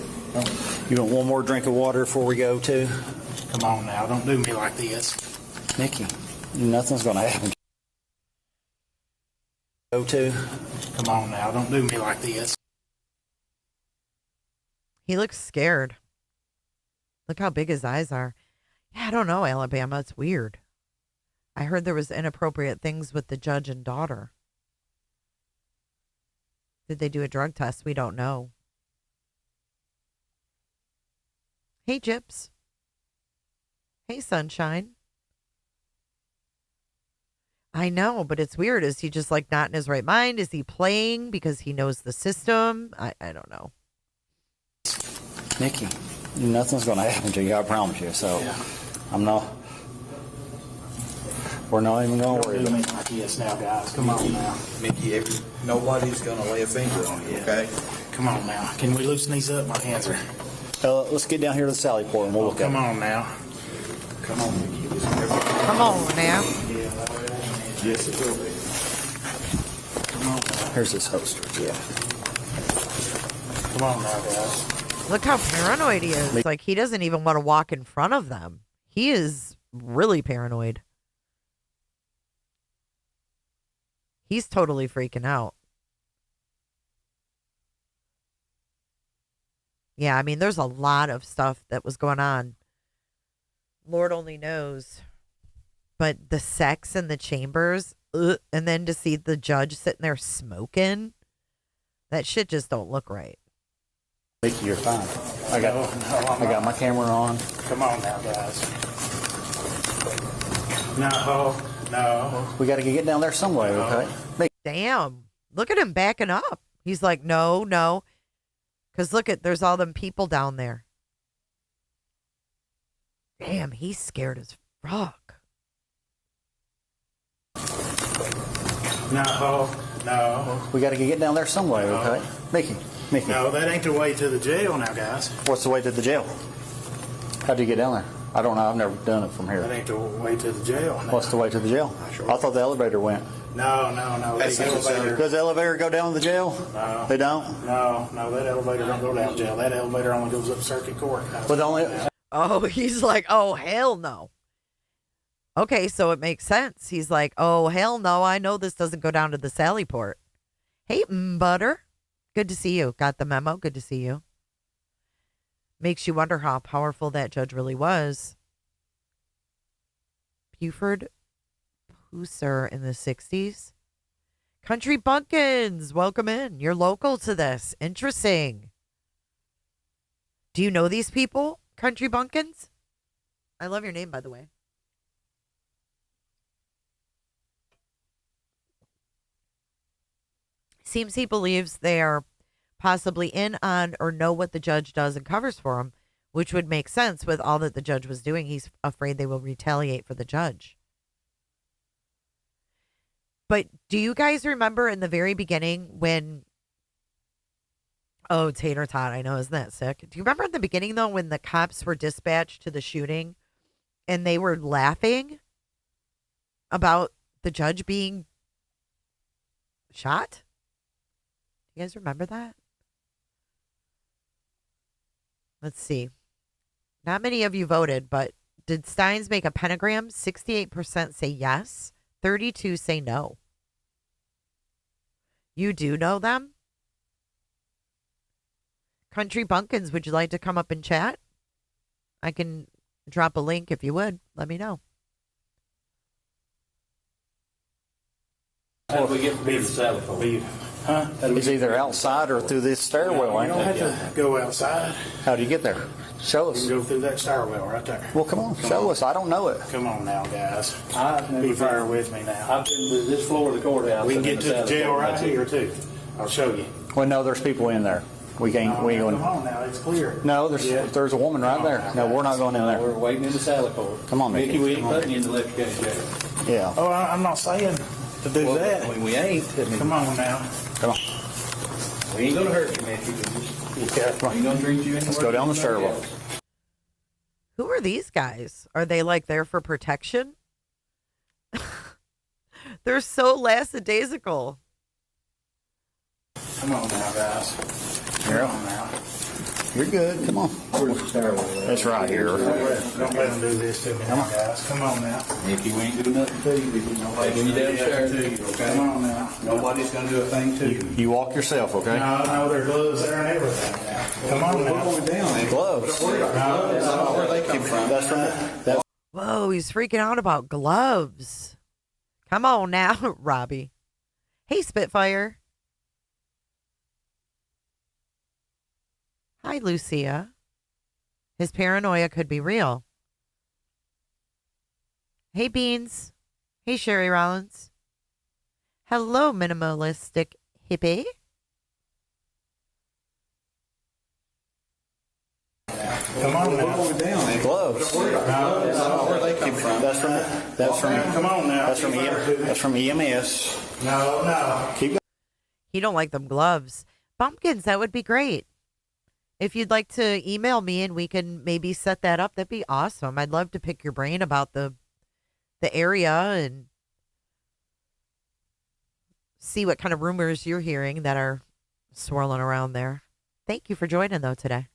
You want one more drink of water before we go, too? Come on now, don't do me like this. Mickey, nothing's going to happen. Go, too? Come on now, don't do me like this. He looks scared. Look how big his eyes are. Yeah, I don't know, Alabama. It's weird. I heard there was inappropriate things with the judge and daughter. Did they do a drug test? We don't know. Hey, Gyps. Hey, Sunshine. I know, but it's weird. Is he just like not in his right mind? Is he playing because he knows the system? I don't know. Mickey, nothing's going to happen to you, I promise you. So, Yeah. We're not even going to worry Don't do about me it. like this now, guys. Come on now. Mickey, nobody's going to lay a finger on you, okay? Come on now. Can we loosen these up? My hands are... Let's get down here to the Sally Port and we'll look at Come it. on now. Come on, Mickey. Come on now. Yes, it will be. Come on now. Here's his holster. Yeah. Come on now, guys. Look how paranoid he is. Like, he doesn't even want to walk in front of them. He is really paranoid. He's totally freaking out. Yeah, I mean, there's a lot of stuff that was going on. Lord only knows. But the sex in the chambers, and then to see the judge sitting there smoking, that shit just don't look right. Mickey, you're fine. I got my camera on. Come on now, guys. No. We got to get down there some way, okay? Mickey. Damn. Look at him backing up. He's like, no. Because look there's all them people down there. Damn, he's scared as fuck. No. We got to get down there some way, okay? Mickey. No, that ain't the way to the jail now, guys. What's the way to the jail? How'd you get down there? I don't know. I've never done it from That here. ain't the way to the jail now. What's the way to the jail? I thought the elevator went. No. That's That elevator. Does the elevator go down to the jail? No. They don't? No, that elevator don't go down jail. That elevator only goes up circuit court. But the only... Oh, he's like, oh, hell no. Okay, so it makes sense. He's like, oh, hell no. I know this doesn't go down to the Sally Port. Hey, Butter. Good to see you. Got the memo? Good to see you. Makes you wonder how powerful that judge really was. Buford Pusser in the 60s. Country Bumpkins, welcome in. You're local to this. Interesting. Do you know these people, Country Bumpkins? I love your name, by the way. Seems he believes they are possibly in on or know what the judge does and covers for him, which would make sense with all that the judge was doing. He's afraid they will retaliate for the judge. But do you guys remember in the very beginning when... Oh, Tater Tot, I know, isn't that sick? Do you remember in the beginning, though, when the cops were dispatched to the shooting and they were laughing about the judge being shot? You guys remember that? Let's see. Not many of you voted, but did Stines make a pentagram? 68% say yes. 32 say no. You do know them? Country Bumpkins, would you like to come up and chat? I can drop a link if you would. Let me know. How did we get from here to Sally Port? Huh? It's either outside or through this stairwell, You don't ain't have it? to go outside. How do you get there? Show You us. can go through that stairwell right there. Well, come on. Show us. I don't know it. Come on now, guys. I've never Be been- fair with me now. I've been to this floor of the courthouse. We can and get to the Sally jail Port, right that's it. here, too. I'll show you. Well, no, there's people in there. We ain't Come going. on now, it's clear. No, Yeah. there's a woman right there. No, we're not going in We're there. waiting in the Sally Port. Come on, Mickey. Mickey, we ain't Come on. putting you in the Letcher County jail. Yeah. Oh, I'm not saying to do Well, that. I mean, we ain't. I mean, Come on now. Come on. we ain't gonna hurt you, Mickey. We just Yeah, come ain't on. gonna treat you any Let's worse go down the than anybody stairwell. else. Who are these guys? Are they like there for protection? They're so lackadaisical. Come on now, guys. Come Yeah. on now. You're good. Come on. That's right here. Don't let them do this to me now, guys. Come on now. Mickey, we ain't doing nothing to you. Nobody's Taking you gonna down, do nothing to Sheriff. you, okay? Come on now. Nobody's gonna do a thing to you. You walk yourself, okay? No, there's gloves there and everything now. Come on We're now. going down. Gloves. I don't know where they come from. That's from that's Whoa, he's freaking out about gloves. Come on now, Robbie. Hey, Spitfire. Hi, Lucia. His paranoia could be real. Hey, Beans. Hey, Sherry Rollins. Hello, minimalistic hippie. Come on now. We're going down. gloves. I don't know where they come from. That's from Come on now. that's from EMS. No. Keep going. He don't like them gloves. Bumpkins, that would be great. If you'd like to email me and we can maybe set that up, that'd be awesome. I'd love to pick your brain about the area and see what kind of rumors you're hearing that are swirling around there. Thank you for joining, though, today.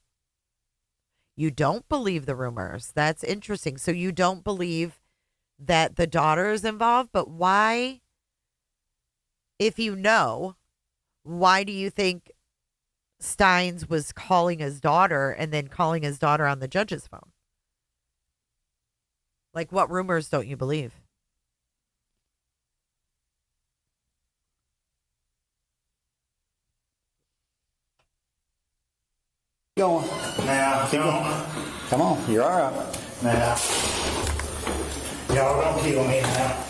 You don't believe the rumors. That's interesting. So you don't believe that the daughter is involved, but why, if you know, why do you think Stines was calling his daughter and then calling his daughter on the judge's phone? Like, what rumors don't you believe? Going. Now, Keep going. Come on. You're all right. Now. Y'all don't kill me now.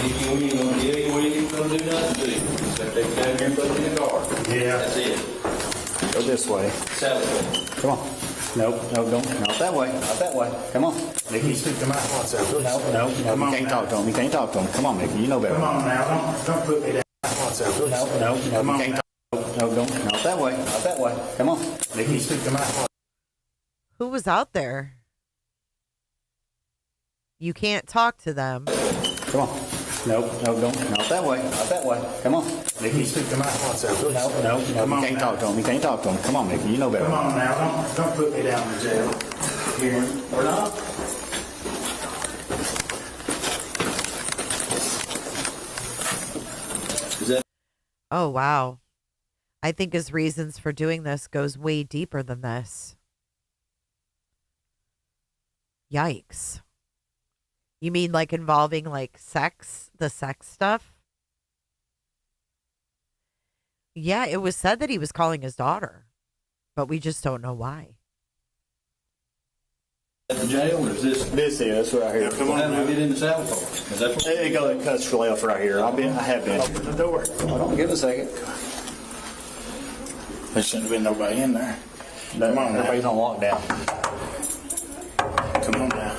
Mickey, we ain't gonna kill you. We ain't gonna do nothing to you. Except take you down here and put you in the car. Yeah. That's it. Go this way. Sell it. Come on. Nope. No, don't. Not that way. Not that way. Come on. Mickey, speak to my what's up. No. Come You on can't now. talk to him. You can't talk to him. Come on, Mickey. You know better. Come on now. Don't put me down. What's up? No. Come You on can't now. talk. No, don't. Not that way. Not that way. Come on. Mickey, speak to my Who was out there? You can't talk to them. Come on. No, don't. Not that way. Not that way. Come on. Mickey, speak to my what's up. No. Come You on can't now. talk to him. You can't talk to him. Come on, Mickey. You know better. Come on now. Don't put me down in jail. Here. Or not. Is that Oh, wow. I think his reasons for doing this goes way deeper than this. Yikes. You mean like involving like sex, the sex stuff? Yeah, it was said that he was calling his daughter, but we just don't know why. at the jail or is this? This is right here. Come How on did we now. get into Salvatore? Is that what? There you go. It cuts left right here. I have been. Open the door. Hold on. Give it a second. There shouldn't have been nobody in there. Come on now. Everybody's on lockdown. Come on now.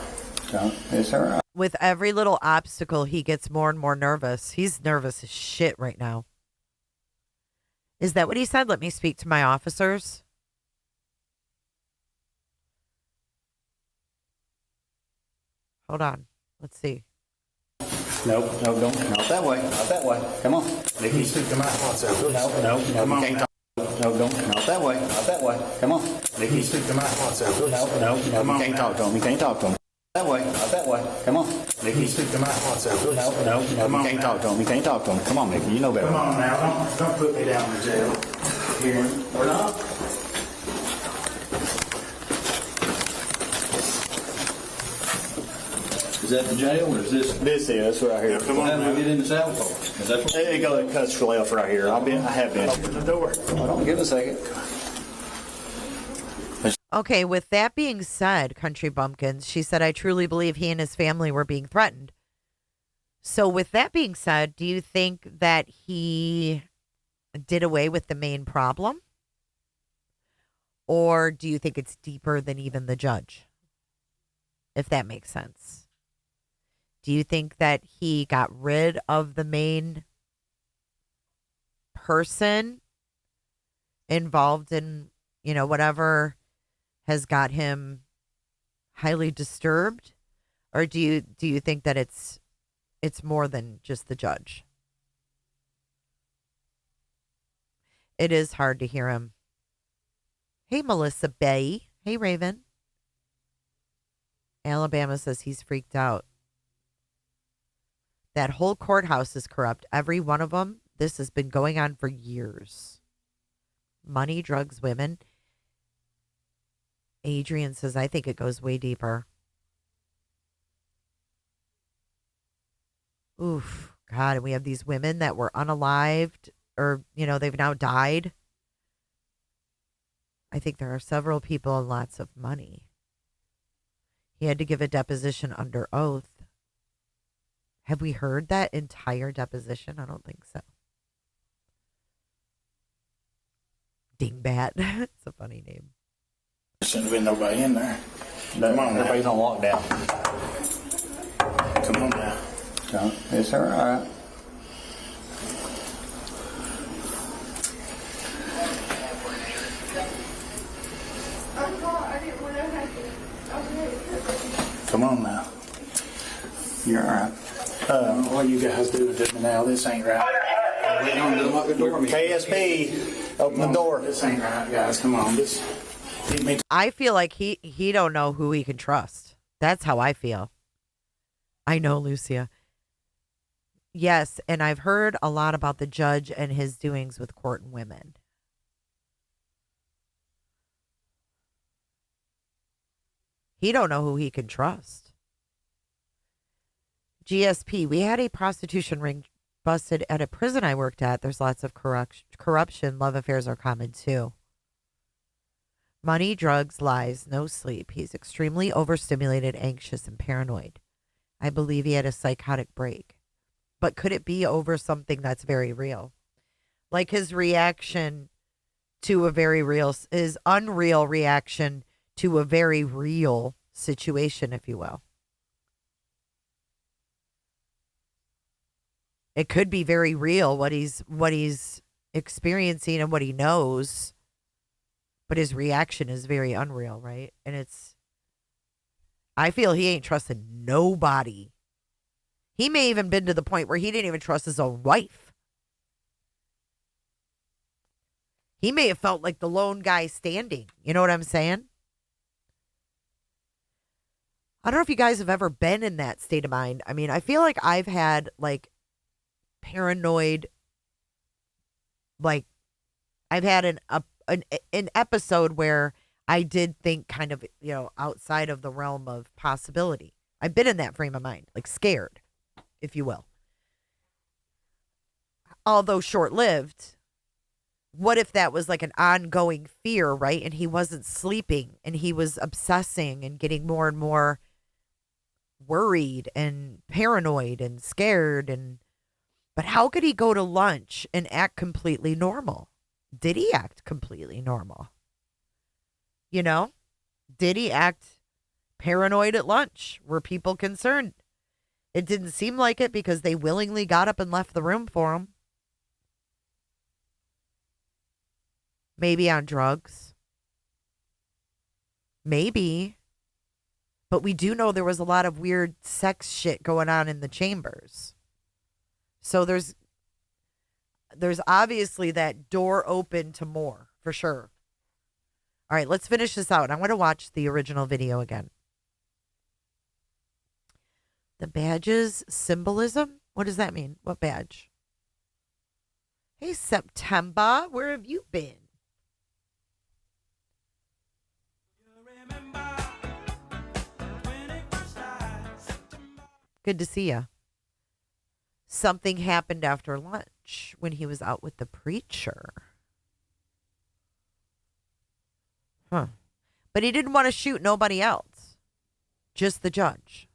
So, it's all right. With every little obstacle, he gets more and more nervous. He's nervous as shit right now. Is that what he said? Let me speak to my officers. Hold on. Let's see. Nope. No, don't. Not that way. Not that way. Come on. Mickey, speak to my what's up. No. Come You on can't now. talk. No, don't. Not that way. Not that way. Come on. Mickey, speak to my what's up. No. Come You on can't now. talk to him. You can't talk to him. That way. Not that way. Come on. Mickey, speak to my what's up. No. Come You on can't now. talk to him. You can't talk to him. Come on, Mickey. You know better. Come on now. Don't put me down in jail. Here. Or not. Is that the jail or is this? This is right here. Come How on did we now. get into Salvatore? Is that what? There you go. It cuts left right here. I have been. Open the door. Hold on. Give it a second. Okay, with that being said, Country Bumpkins, she said, I truly believe he and his family were being threatened. So with that being said, do you think that he did away with the main problem? Or do you think it's deeper than even the judge? If that makes sense. Do you think that he got rid of the main person involved in, whatever has got him highly disturbed? Or do you think that it's more than just the judge? It is hard to hear him. Hey, Melissa Bay. Hey, Raven. Alabama says he's freaked out. That whole courthouse is corrupt. Every one of them. This has been going on for years. Money, drugs, women. Adrian says, I think it goes way deeper. Oof. God, and we have these women that were unalived or, they've now died. I think there are several people and lots of money. He had to give a deposition under oath. Have we heard that entire deposition? I don't think so. Dingbat. It's a funny name. Shouldn't have been nobody in there. Come on, Everybody's on lockdown. Come on now. Yes, sir. All right. Come on now. You're all right. What you guys doing to me now? This ain't right. KSP, open the door. This ain't right, guys. Come on. This get me. I feel like he don't know who he can trust. That's how I feel. I know, Lucia. Yes, and I've heard a lot about the judge and his doings with court and women. He don't know who he can trust. GSP, we had a prostitution ring busted at a prison I worked at. There's lots of corruption. Love affairs are common too. Money, drugs, lies, no sleep. He's extremely overstimulated, anxious, and paranoid. I believe he had a psychotic break. But could it be over something that's very real? Like his reaction to a very real, his unreal reaction to a very real situation, if you will. It could be very real what he's experiencing and what he knows, but his reaction is very unreal, right? And I feel he ain't trusted nobody. He may even been to the point where he didn't even trust his own wife. He may have felt like the lone guy standing. You know what I'm saying? I don't know if you guys have ever been in that state of mind. I mean, I feel like I've had like paranoid, like I've had an episode where I did think kind of, outside of the realm of possibility. I've been in that frame of mind, like scared, if you will. Although short-lived, what if that was like an ongoing fear, right? And he wasn't sleeping and he was obsessing and getting more and more worried and paranoid and scared. But how could he go to lunch and act completely normal? Did he act completely normal? Did he act paranoid at lunch? Were people concerned? It didn't seem like it because they willingly got up and left the room for him. Maybe on drugs. Maybe. But we do know there was a lot of weird sex shit going on in the chambers. So there's obviously that door open to more, for sure. All right, let's finish this out. I want to watch the original video again. The badge's symbolism? What does that mean? What badge? Hey, September, where have you been? Good to see you. Something happened after lunch when he was out with the preacher. Huh. But he didn't want to shoot nobody else. Just the judge.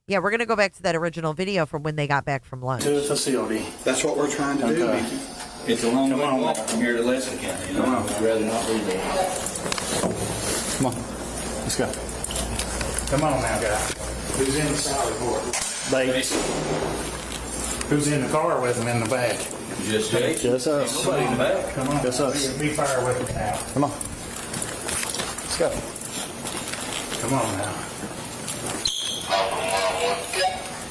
Yeah, we're going to go back to that original video from when they got back from lunch. To the facility. That's what we're trying to do, Mickey. It's a long way to walk from here to Letcher County. I'd rather not be there. Come on. Let's go. Come on now, guys. Who's in the salary board? Who's in the car with him in the back? Just Jake. Just us. Nobody in the back. Come on. Just us. Be fair with us now. Come on. Let's go. Come on now.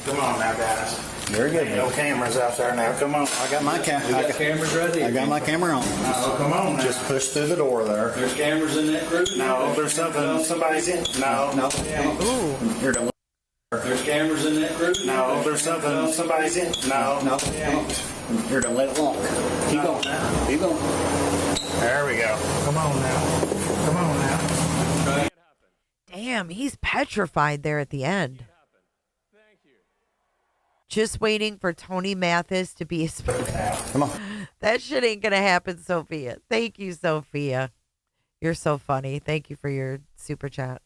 Come on now, guys. Very good. No cameras out there now. Come on. I got my We got cameras right here. I got my camera on. Oh, come on now. Just push through the door there. There's cameras in that crew. No, there's something. Somebody's in. No. No. Here, don't. There's cameras in that crew. No, there's something. Somebody's in. No. No. Here, don't let it walk. Keep going. Keep going. There we go. Come on now. Come on now. Damn, he's petrified there at the end. Just waiting for Tony Mathis to be his. Come on. That shit ain't gonna happen, Sophia. Thank you, Sophia. You're so funny. Thank you for your super chat.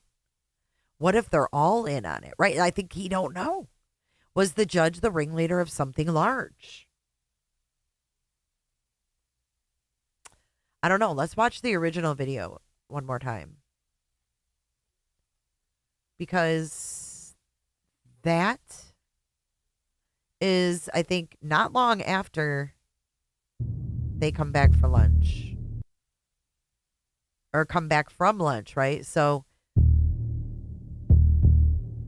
What if they're all in on it, right? I think he don't know. Was the judge the ringleader of something large? I don't know. Let's watch the original video one more time. Because that is, I think, not long after they come back for lunch. Or come back from lunch, right? So,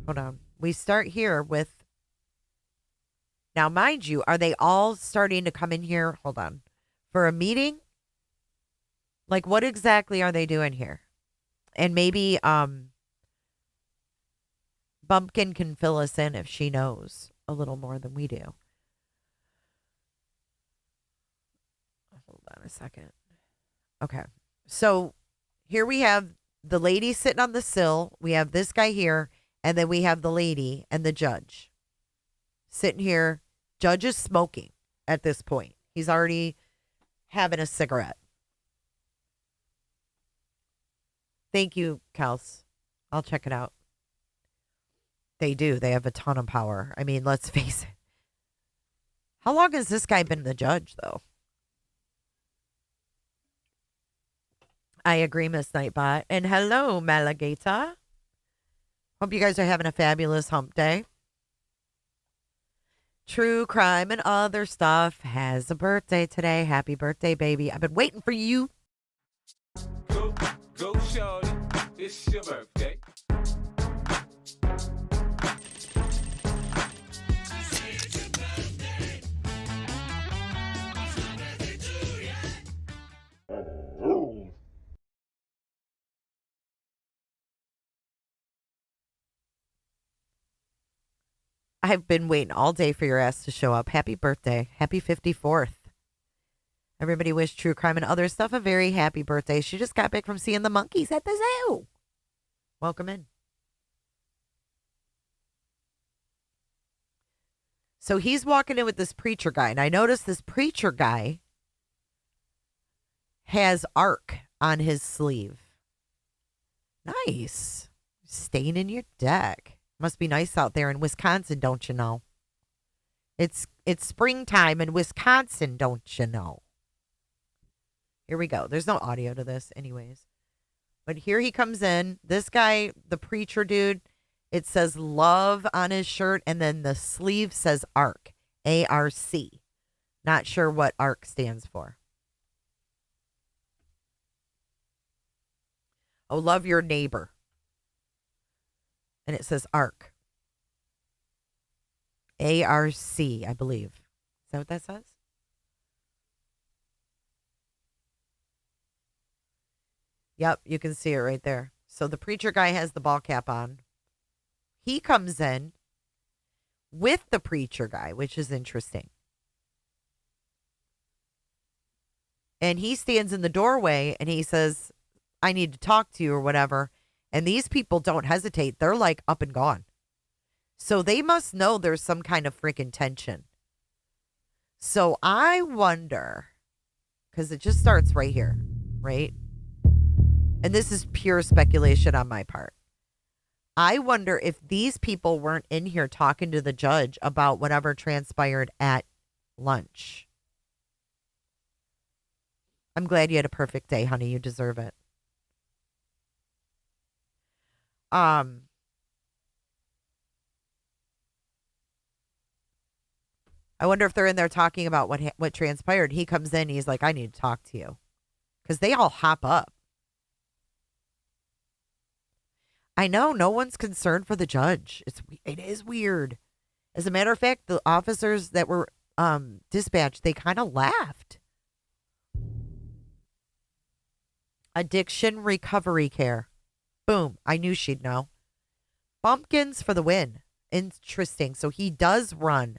hold on. We start here with, now mind you, are they all starting to come in here? Hold on. For a meeting? Like, what exactly are they doing here? And maybe Bumpkin can fill us in if she knows a little more than we do. Hold on a second. Okay. So here we have the lady sitting on the sill. We have this guy here. And then we have the lady and the judge sitting here. Judge is smoking at this point. He's already having a cigarette. Thank you, Kels. I'll check it out. They do. They have a ton of power. I mean, let's face it. How long has this guy been the judge, though? I agree, Miss Nightbot. And hello, Malagata. Hope you guys are having a fabulous hump day. True Crime and Other Stuff has a birthday today. Happy birthday, baby. I've been waiting for you. Go, shorty. It's your birthday. I've been waiting all day for your ass to show up. Happy birthday. Happy 54th. Everybody wish True Crime and Other Stuff a very happy birthday. She just got back from seeing the monkeys at the zoo. Welcome in. So he's walking in with this preacher guy. And I noticed this preacher guy has ARC on his sleeve. Nice. Staying in your deck. Must be nice out there in Wisconsin, don't you know? It's springtime in Wisconsin, don't you know? Here we go. There's no audio to this anyways. But here he comes in. This guy, the preacher dude, it says love on his shirt, and then the sleeve says ARC. A-R-C. Not sure what ARC stands for. Oh, love your neighbor. And it says ARC. A-R-C, I believe. Is that what that says? Yep, you can see it right there. So the preacher guy has the ball cap on. He comes in with the preacher guy, which is interesting. And he stands in the doorway and he says, I need to talk to you or whatever. And these people don't hesitate. They're like up and gone. So they must know there's some kind of freaking tension. So I wonder, because it just starts right here, right? And this is pure speculation on my part. I wonder if these people weren't in here talking to the judge about whatever transpired at lunch. I'm glad you had a perfect day, honey. You deserve it. I wonder if they're in there talking about what transpired. He comes in, he's like, I need to talk to you. Because they all hop up. I know, no one's concerned for the judge. It is weird. As a matter of fact, the officers that were dispatched, they kind of laughed. Addiction recovery care. Boom. I knew she'd know. Bumpkins for the win. Interesting. So he does run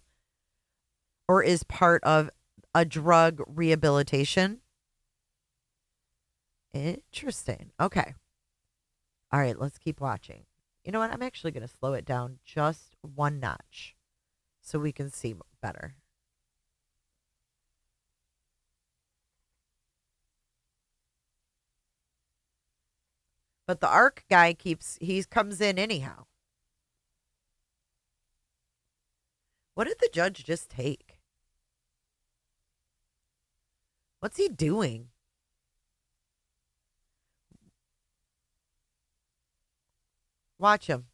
or is part of a drug rehabilitation. Interesting. Okay. All right, let's keep watching. You know what? I'm actually going to slow it down just one notch so we can see better. But the ARC guy he comes in anyhow. What did the judge just take? What's he doing? Watch him.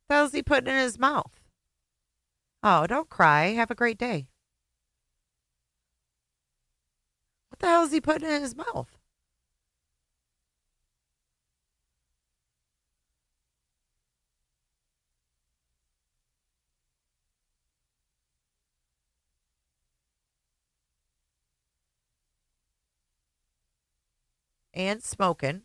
What the hell's he putting in his mouth? Oh, don't cry. Have a great day. What the hell is he putting in his mouth? And smoking.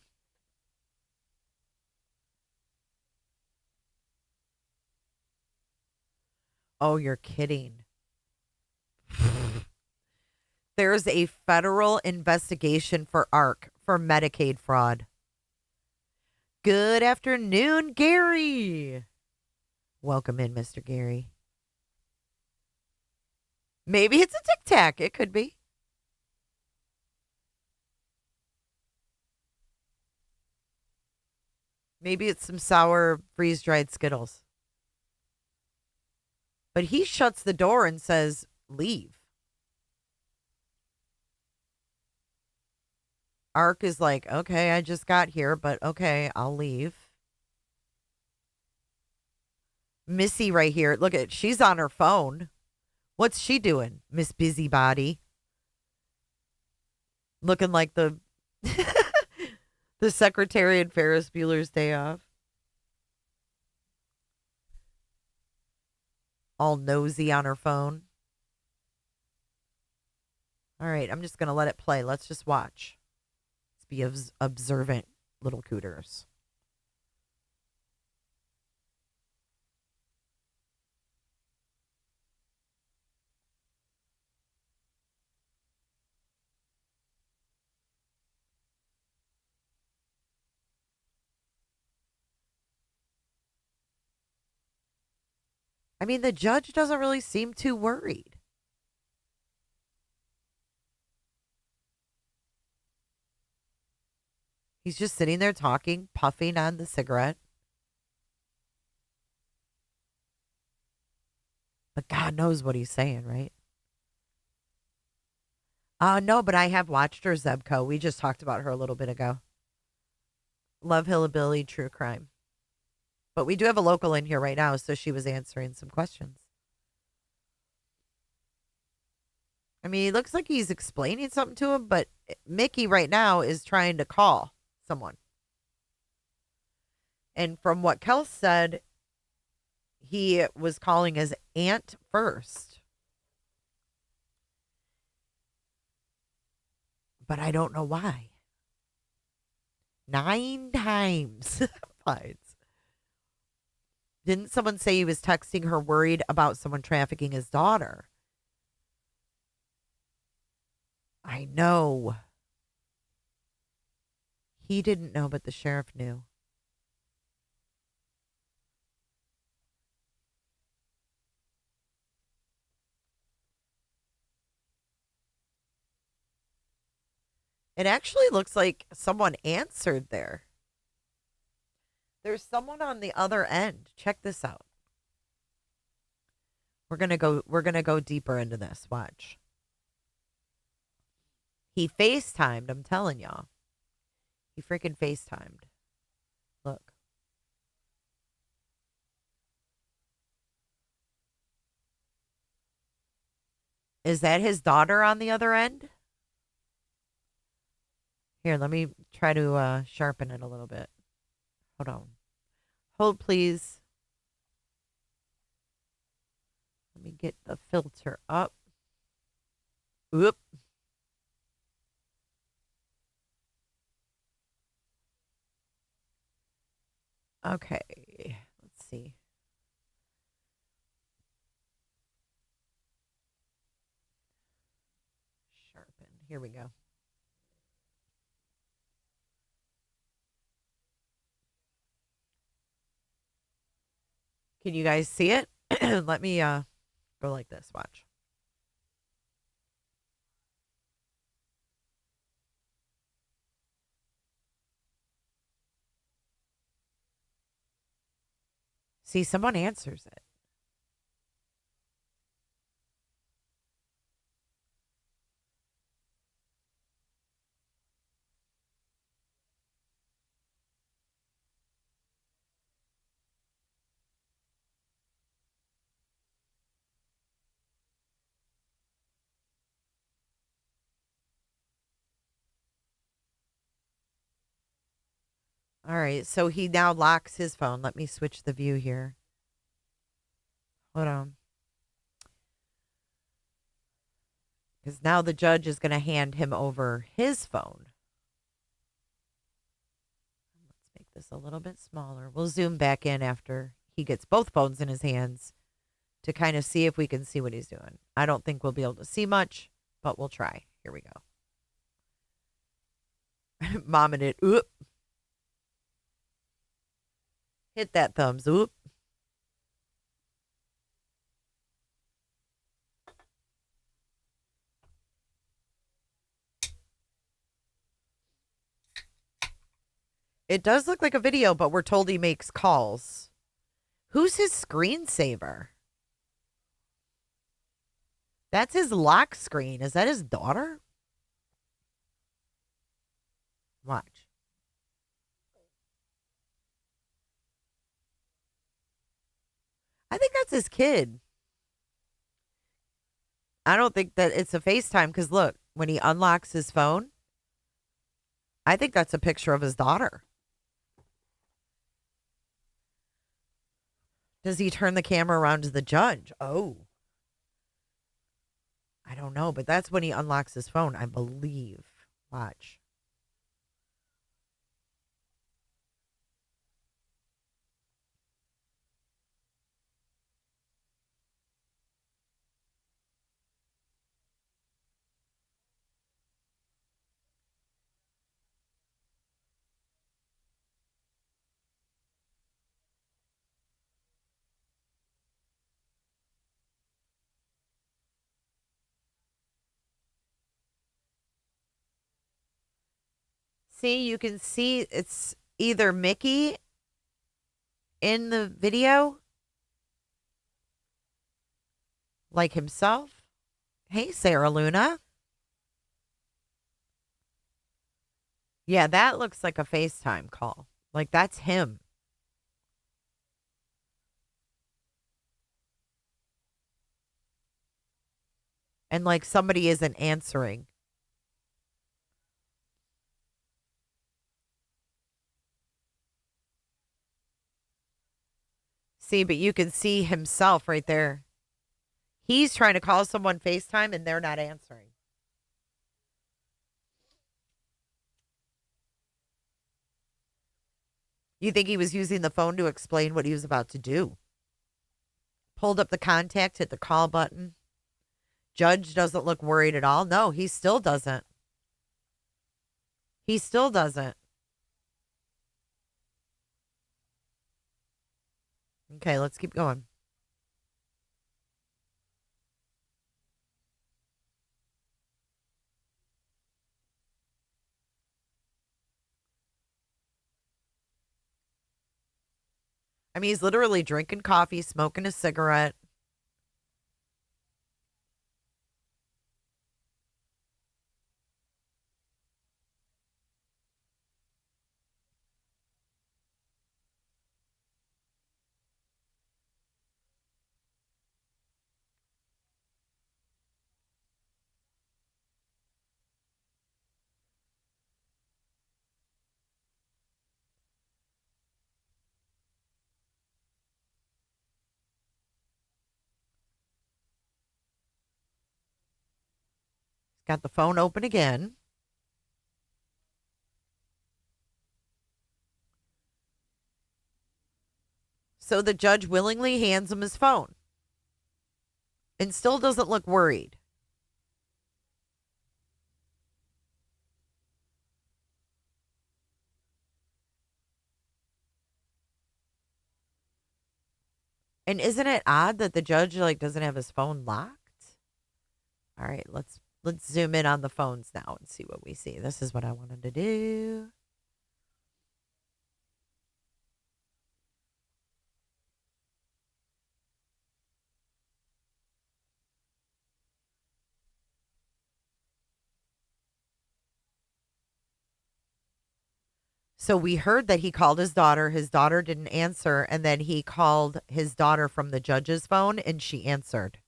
Oh, you're kidding. There's a federal investigation for ARC for Medicaid fraud. Good afternoon, Gary. Welcome in, Mr. Gary. Maybe it's a tic tac. It could be. Maybe it's some sour freeze-dried Skittles. But he shuts the door and says, leave. ARC is like, okay, I just got here, but okay, I'll leave. Missy right here, look at, she's on her phone. What's she doing, Miss Busybody? Looking like the the secretary in Ferris Bueller's Day Off. All nosy on her phone. All right, I'm just going to let it play. Let's just watch. Let's be observant little cooters. I mean, the judge doesn't really seem too worried. He's just sitting there talking, puffing on the cigarette. But God knows what he's saying, right? No, but I have watched her, Zebco. We just talked about her a little bit ago. Love Hillbilly, True Crime. But we do have a local in here right now, so she was answering some questions. I mean, it looks like he's explaining something to him, but Mickey right now is trying to call someone. And from what Kels said, he was calling his aunt first. But I don't know why. 9 times. Fine. Didn't someone say he was texting her worried about someone trafficking his daughter? I know. He didn't know, but the sheriff knew. It actually looks like someone answered there. There's someone on the other end. Check this out. We're gonna go deeper into this. Watch. He FaceTimed, I'm telling y'all. He freaking FaceTimed. Look. Is that his daughter on the other end? Here, let me try to sharpen it a little bit. Hold on. Hold, please. me get the filter up. Oop. Okay, let's see. Sharpen. Here we go. Can you guys see it? Let me go like this. Watch. See, someone answers it. All right, so he now locks his phone. Let me switch the view here. Hold on. Because now the judge is going to hand him over his phone. Let's make this a little bit smaller. We'll zoom back in after he gets both phones in his hands to kind of see if we can see what he's doing. I don't think we'll be able to see much, but we'll try. Here we go. Mom and it. Oop. Hit that thumbs. Oop. It does look like a video, but we're told he makes calls. Who's his screensaver? That's his lock screen. Is that his daughter? Watch. I think that's his kid. I don't think that it's a FaceTime because look, when he unlocks his phone, I think that's a picture of his daughter. Does he turn the camera around to the judge? Oh. I don't know, but that's when he unlocks his phone, I believe. Watch. See, you can see it's either Mickey in the video, like himself. Hey, Sarah Luna. Yeah, that looks like a FaceTime call. Like, that's him. And, like, somebody isn't answering. See, but you can see himself right there. He's trying to call someone FaceTime and they're not answering. You think he was using the phone to explain what he was about to do? Pulled up the contact, hit the call button. Judge doesn't look worried at all. No, he still doesn't. He still doesn't. Okay, let's keep going. I mean, he's literally drinking coffee, smoking a cigarette. got the phone open again. So the judge willingly hands him his phone and still doesn't look worried. And isn't it odd that the judge doesn't have his phone locked? All right, let's zoom in on the phones now and see what we see. This is what I wanted to do. So we heard that he called his daughter. His daughter didn't answer. And then he called his daughter from the judge's phone and she answered.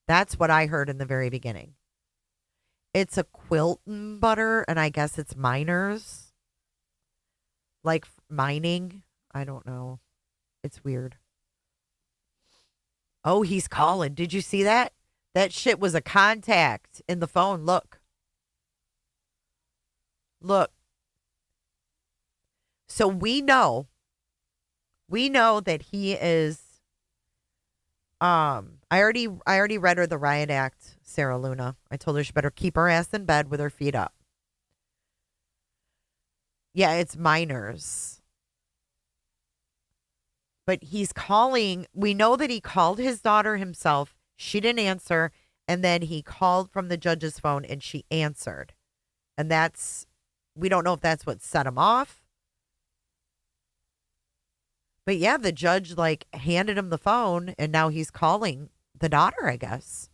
That's what I heard in the very beginning. It's a Quilton butter, and I guess it's miners. Like mining. I don't know. It's weird. Oh, he's calling. Did you see that? That shit was a contact in the phone. Look. Look. So we know that he is, I already read her the riot act, Sarah Luna. I told her she better keep her ass in bed with her feet up. Yeah, it's minors. But he's calling, we know that he called his daughter himself. She didn't answer. And then he called from the judge's phone and she answered. And we don't know if that's what set him off. But yeah, the judge handed him the phone and now he's calling the daughter, I guess.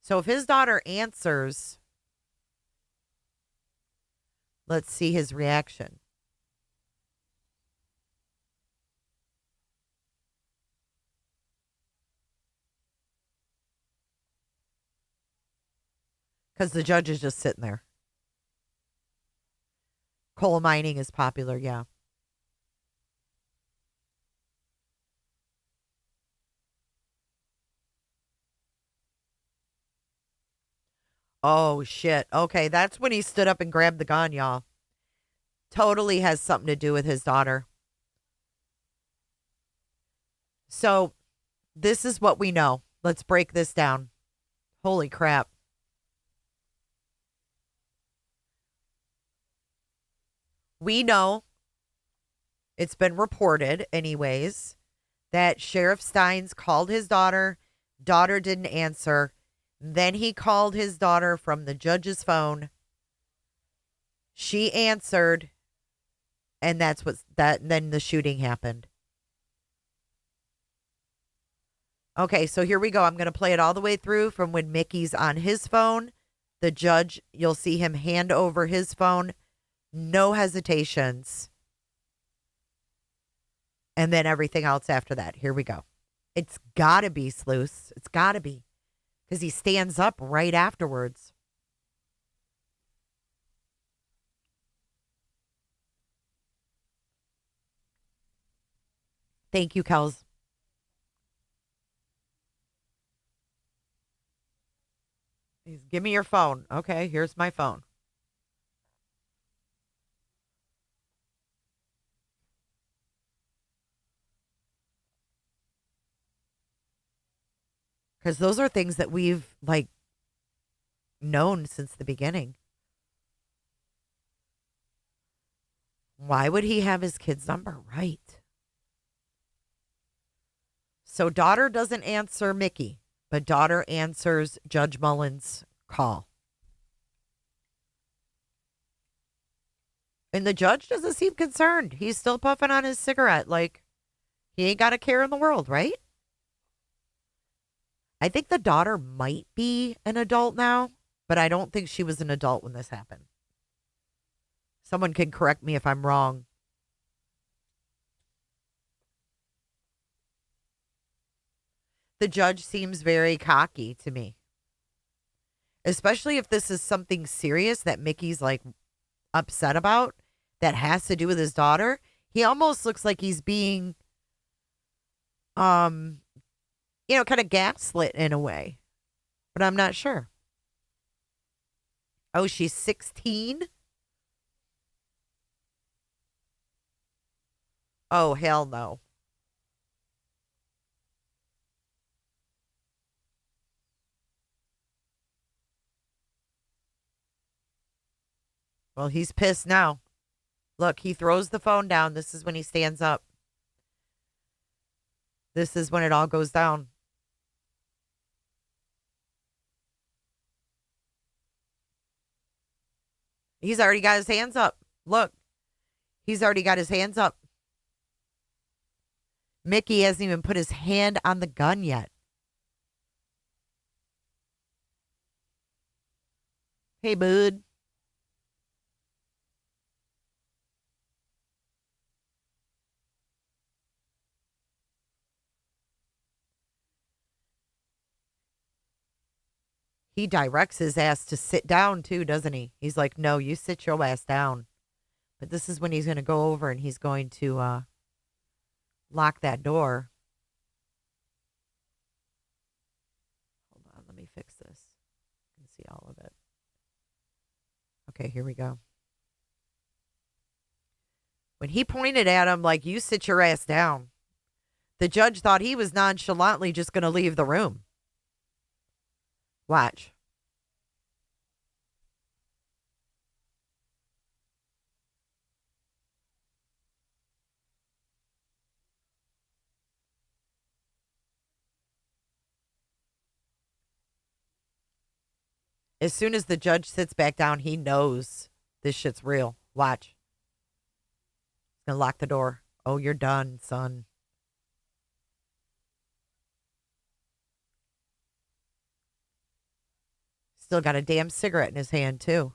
So if his daughter answers, let's see his reaction. Because the judge is just sitting there. Coal mining is popular, yeah. Oh, shit. Okay, that's when he stood up and grabbed the gun, y'all. Totally has something to do with his daughter. So, this is what we know. Let's break this down. Holy crap. We know, it's been reported anyways, that Sheriff Stines called his daughter. Daughter didn't answer. Then he called his daughter from the judge's phone. She answered. And then the shooting happened. Okay, so here we go. I'm going to play it all the way through from when Mickey's on his phone. The judge, you'll see him hand over his phone. No hesitations. And then everything else after that. Here we go. It's got to be Sluice. It's got to be. Because he stands up right afterwards. Thank you, Kels. Give me your phone. Okay, here's my phone. Because those are things that we've known since the beginning. Why would he have his kid's number? Right. So daughter doesn't answer Mickey, but daughter answers Judge Mullins' call. And the judge doesn't seem concerned. He's still puffing on his cigarette he ain't got a care in the world, right? I think the daughter might be an adult now, but I don't think she was an adult when this happened. Someone can correct me if I'm wrong. The judge seems very cocky to me. Especially if this is something serious that Mickey's upset about. that has to do with his daughter. He almost looks like he's being, kind of gaslit in a way. But I'm not sure. Oh, she's 16? Oh, hell no. Well, he's pissed now. Look, he throws the phone down. This is when he stands up. This is when it all goes down. He's already got his hands up. Look, he's already got his hands up. Mickey hasn't even put his hand on the gun yet. Hey, bud. He directs his ass to sit down too, doesn't he? He's like, no, you sit your ass down. But this is when he's going to go over and he's going to lock that door. Hold on, let me fix this. You can see all of it. Okay, here we go. When he pointed at him like, you sit your ass down, the judge thought he was nonchalantly just going to leave the room. Watch. As soon as the judge sits back down, he knows this shit's real. Watch. He's going to lock the door. Oh, you're done, son. Still got a damn cigarette in his hand, too.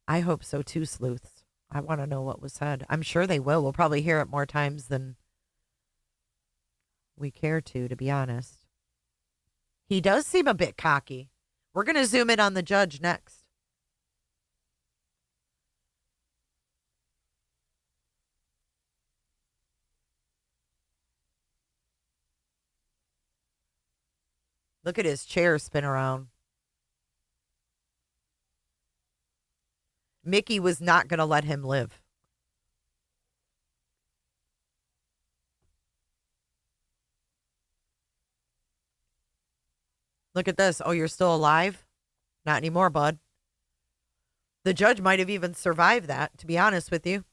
I hope so, too, sleuths. I want to know what was said. I'm sure they will. We'll probably hear it more times than we care to be honest. He does seem a bit cocky. We're going to zoom in on the judge next. Look at his chair spin around. Mickey was not going to let him live. Look at this. Oh, you're still alive? Not anymore, bud. The judge might have even survived that, to be honest with you.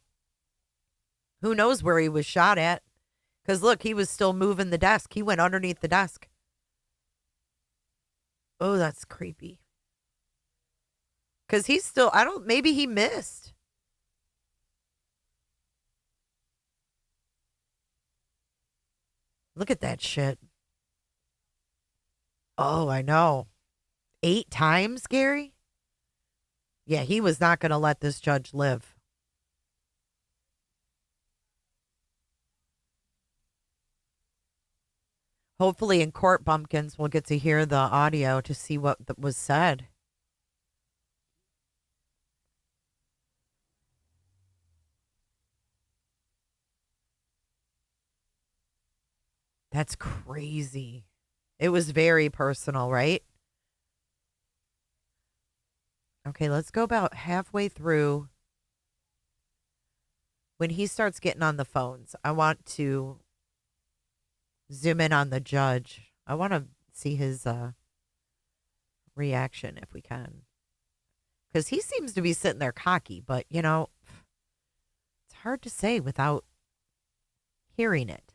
Who knows where he was shot at? Because look, he was still moving the desk. He went underneath the desk. Oh, that's creepy. Because he's still, maybe he missed. Look at that shit. Oh, I know. 8 times, Gary? Yeah, he was not going to let this judge live. Hopefully in court, bumpkins, we'll get to hear the audio to see what was said. That's crazy. It was very personal, right? Okay, let's go about halfway through. When he starts getting on the phones, I want to zoom in on the judge. I want to see his reaction if we can. Because he seems to be sitting there cocky, but, you know, it's hard to say without hearing it.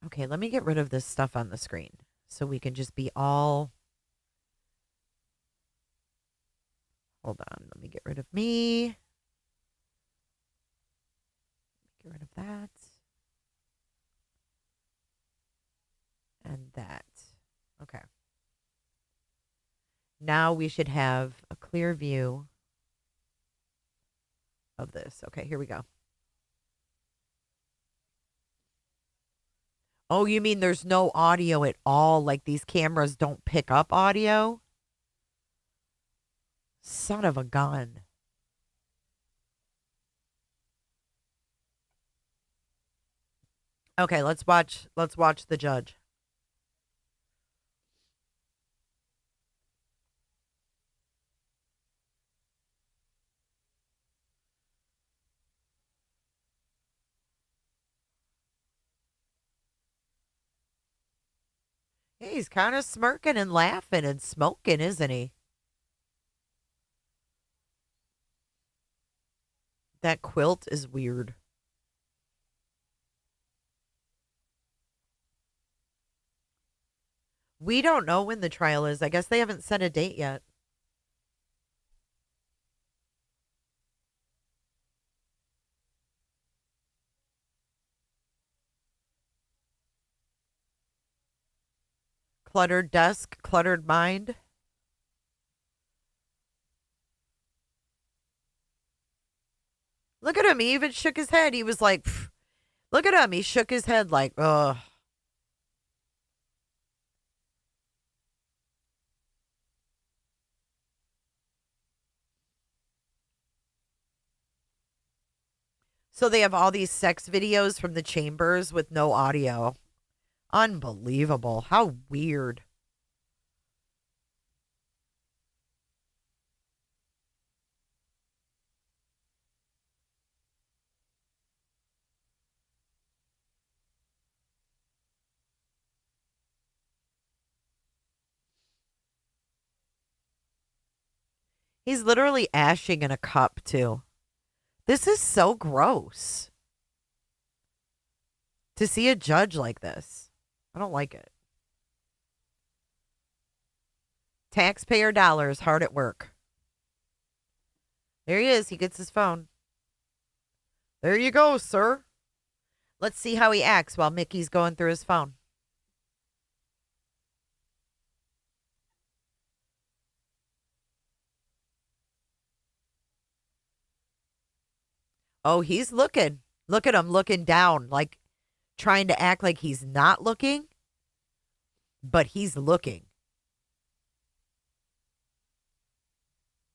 Okay, let me get rid of this stuff on the screen so we can just be all... Hold on, let me get rid of me. Get rid of that. And that. Okay. Now we should have a clear view of this. Okay, here we go. Oh, you mean there's no audio at all? Like these cameras don't pick up audio? Son of a gun. Okay, let's watch the judge. Hey, he's kind of smirking and laughing and smoking, isn't he? That quilt is weird. We don't know when the trial is. I guess they haven't set a date yet. Cluttered desk, cluttered mind. Look at him. He even shook his head. He was like, pff. Look at him. He shook his head like, ugh. So they have all these sex videos from the chambers with no audio. Unbelievable. How weird. He's literally ashing in a cup, too. This is so gross. To see a judge like this. I don't like it. Taxpayer dollars hard at work. There he is. He gets his phone. There you go, sir. Let's see how he acts while Mickey's going through his phone. Oh, he's looking. Look at him looking down, like trying to act like he's not looking, but he's looking.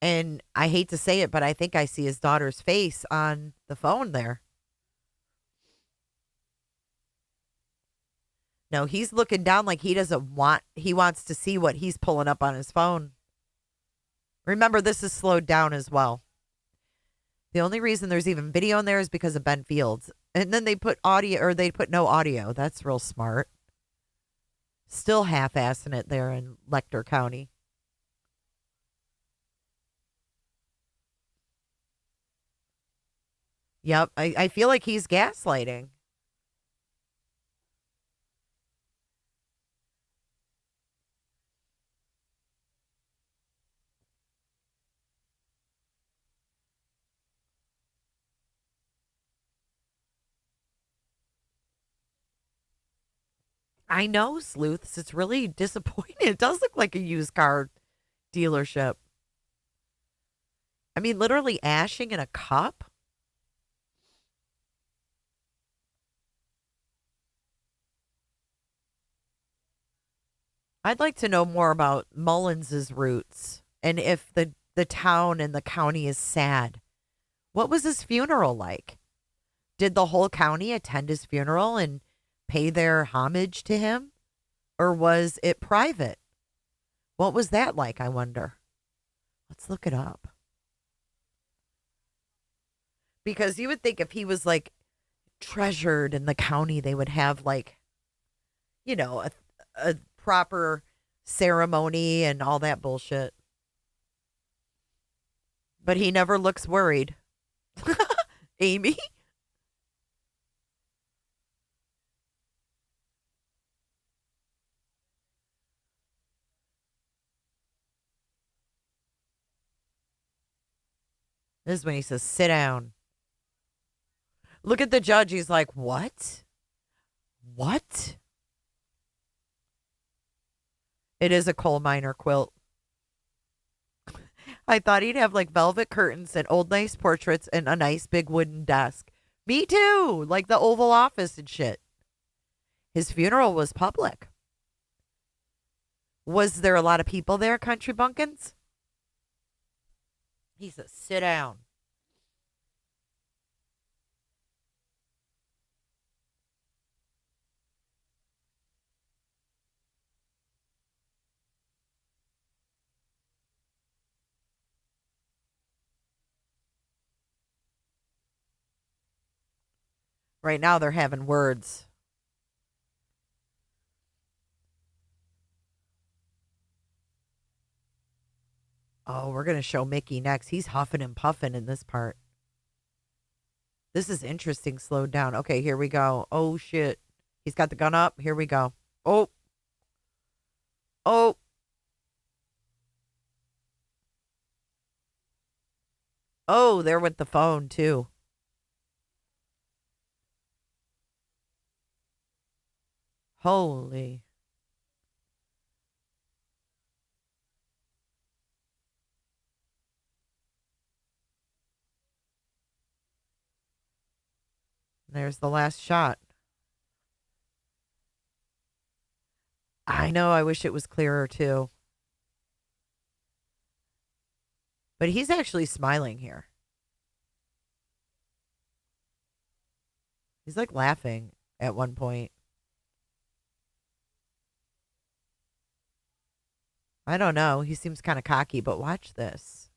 And I hate to say it, but I think I see his daughter's face on the phone there. No, he's looking down like he wants to see what he's pulling up on his phone. Remember, this is slowed down as well. The only reason there's even video in there is because of Ben Fields. And then they put audio, or they put no audio. That's real smart. Still half-assing it there in Letcher County. Yep, I feel like he's gaslighting. I know, sleuths. It's really disappointing. It does look like a used car dealership. I mean, literally ashing in a cup. I'd like to know more about Mullins's roots and if the town and the county is sad. What was his funeral like? Did the whole county attend his funeral and pay their homage to him? Or was it private? What was that like, I wonder? Let's look it up. Because you would think if he was like treasured in the county, they would have like, you know, a proper ceremony and all that bullshit. But he never looks worried. Amy? This is when he says, sit down. Look at the judge. He's like, what? What? It is a coal miner quilt. I thought he'd have like velvet curtains and old nice portraits and a nice big wooden desk. Me too. Like the Oval Office and shit. His funeral was public. Was there a lot of people there, Country Bumpkins? He says, sit down. Right now they're having words. Oh, we're going to show Mickey next. He's huffing and puffing in this part. This is interesting. Slowed down. Okay, here we go. Oh, shit. He's got the gun up. Here we go. Oh. Oh. Oh, there went the phone, too. Holy. There's the last shot. I know, I wish it was clearer too. But he's actually smiling here. He's like laughing at one point. I don't know. He seems kind of cocky, but watch this.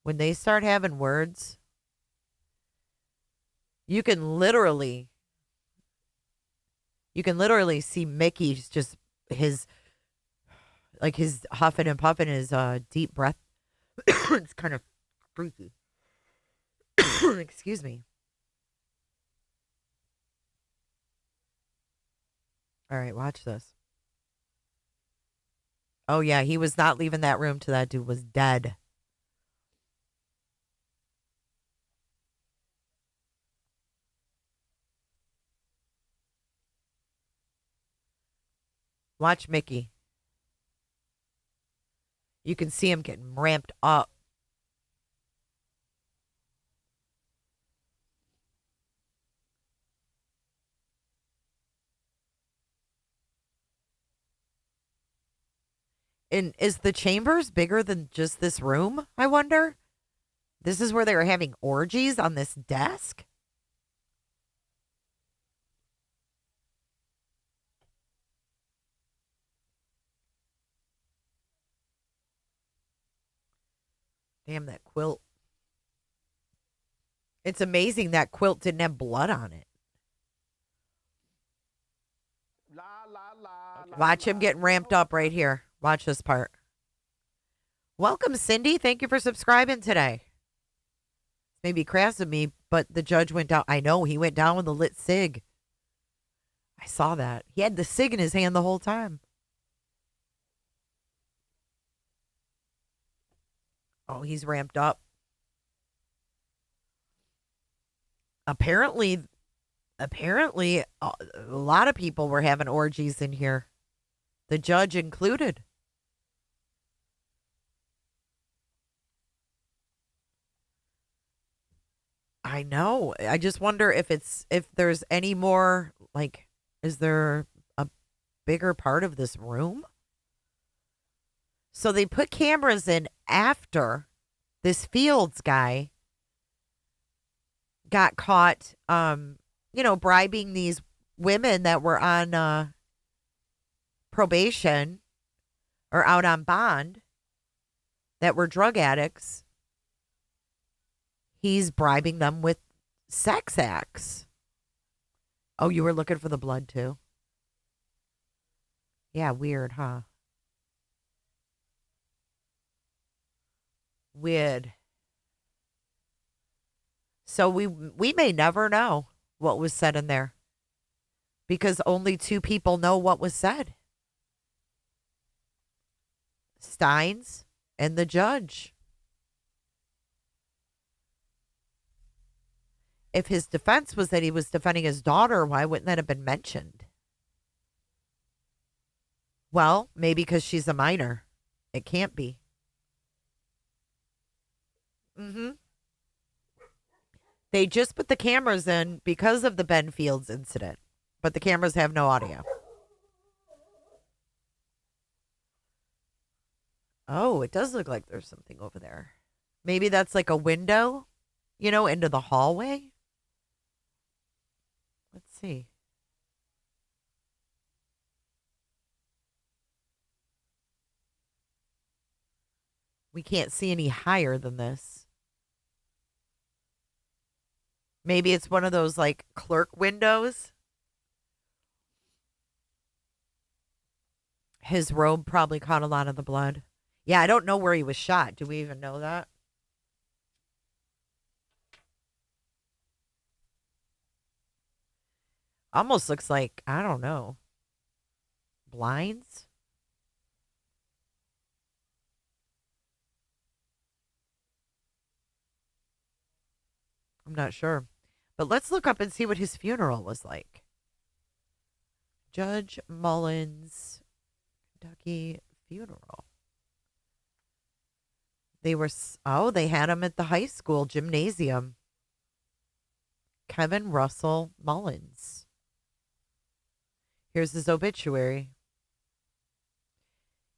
When they start having words, you can literally see Mickey's just his huffing and puffing, his deep breath. It's kind of freaky. Excuse me. All right, watch this. Oh yeah, he was not leaving that room till that dude was dead. Watch Mickey. You can see him getting ramped up. And is the chambers bigger than just this room, I wonder? This is where they were having orgies on this desk? Damn, that quilt. It's amazing that quilt didn't have blood on it. Watch him getting ramped up right here. Watch this part. Welcome, Cindy. Thank you for subscribing today. Maybe crass of me, but the judge went down. I know, he went down with a lit cig. I saw that. He had the cig in his hand the whole time. Oh, he's ramped up. Apparently, a lot of people were having orgies in here. The judge included. I know. I just wonder if there's any more, like, is there a bigger part of this room? So they put cameras in after this Fields guy got caught, bribing these women that were on probation or out on bond that were drug addicts. He's bribing them with sex acts. Oh, you were looking for the blood too? Yeah, weird, huh? Weird. So we may never know what was said in there because only two people know what was said. Stines and the judge. If his defense was that he was defending his daughter, why wouldn't that have been mentioned? Well, maybe because she's a minor. It can't be. They just put the cameras in because of the Ben Fields incident. but the cameras have no audio. Oh, it does look like there's something over there. Maybe that's like a window, into the hallway. Let's see. We can't see any higher than this. Maybe it's one of those like clerk windows. His robe probably caught a lot of the blood. Yeah, I don't know where he was shot. Do we even know that? Almost looks like, I don't know, blinds? I'm not sure. But let's look up and see what his funeral was like. Judge Mullins, Kentucky funeral. They had him at the high school gymnasium. Kevin Russell Mullins. Here's his obituary.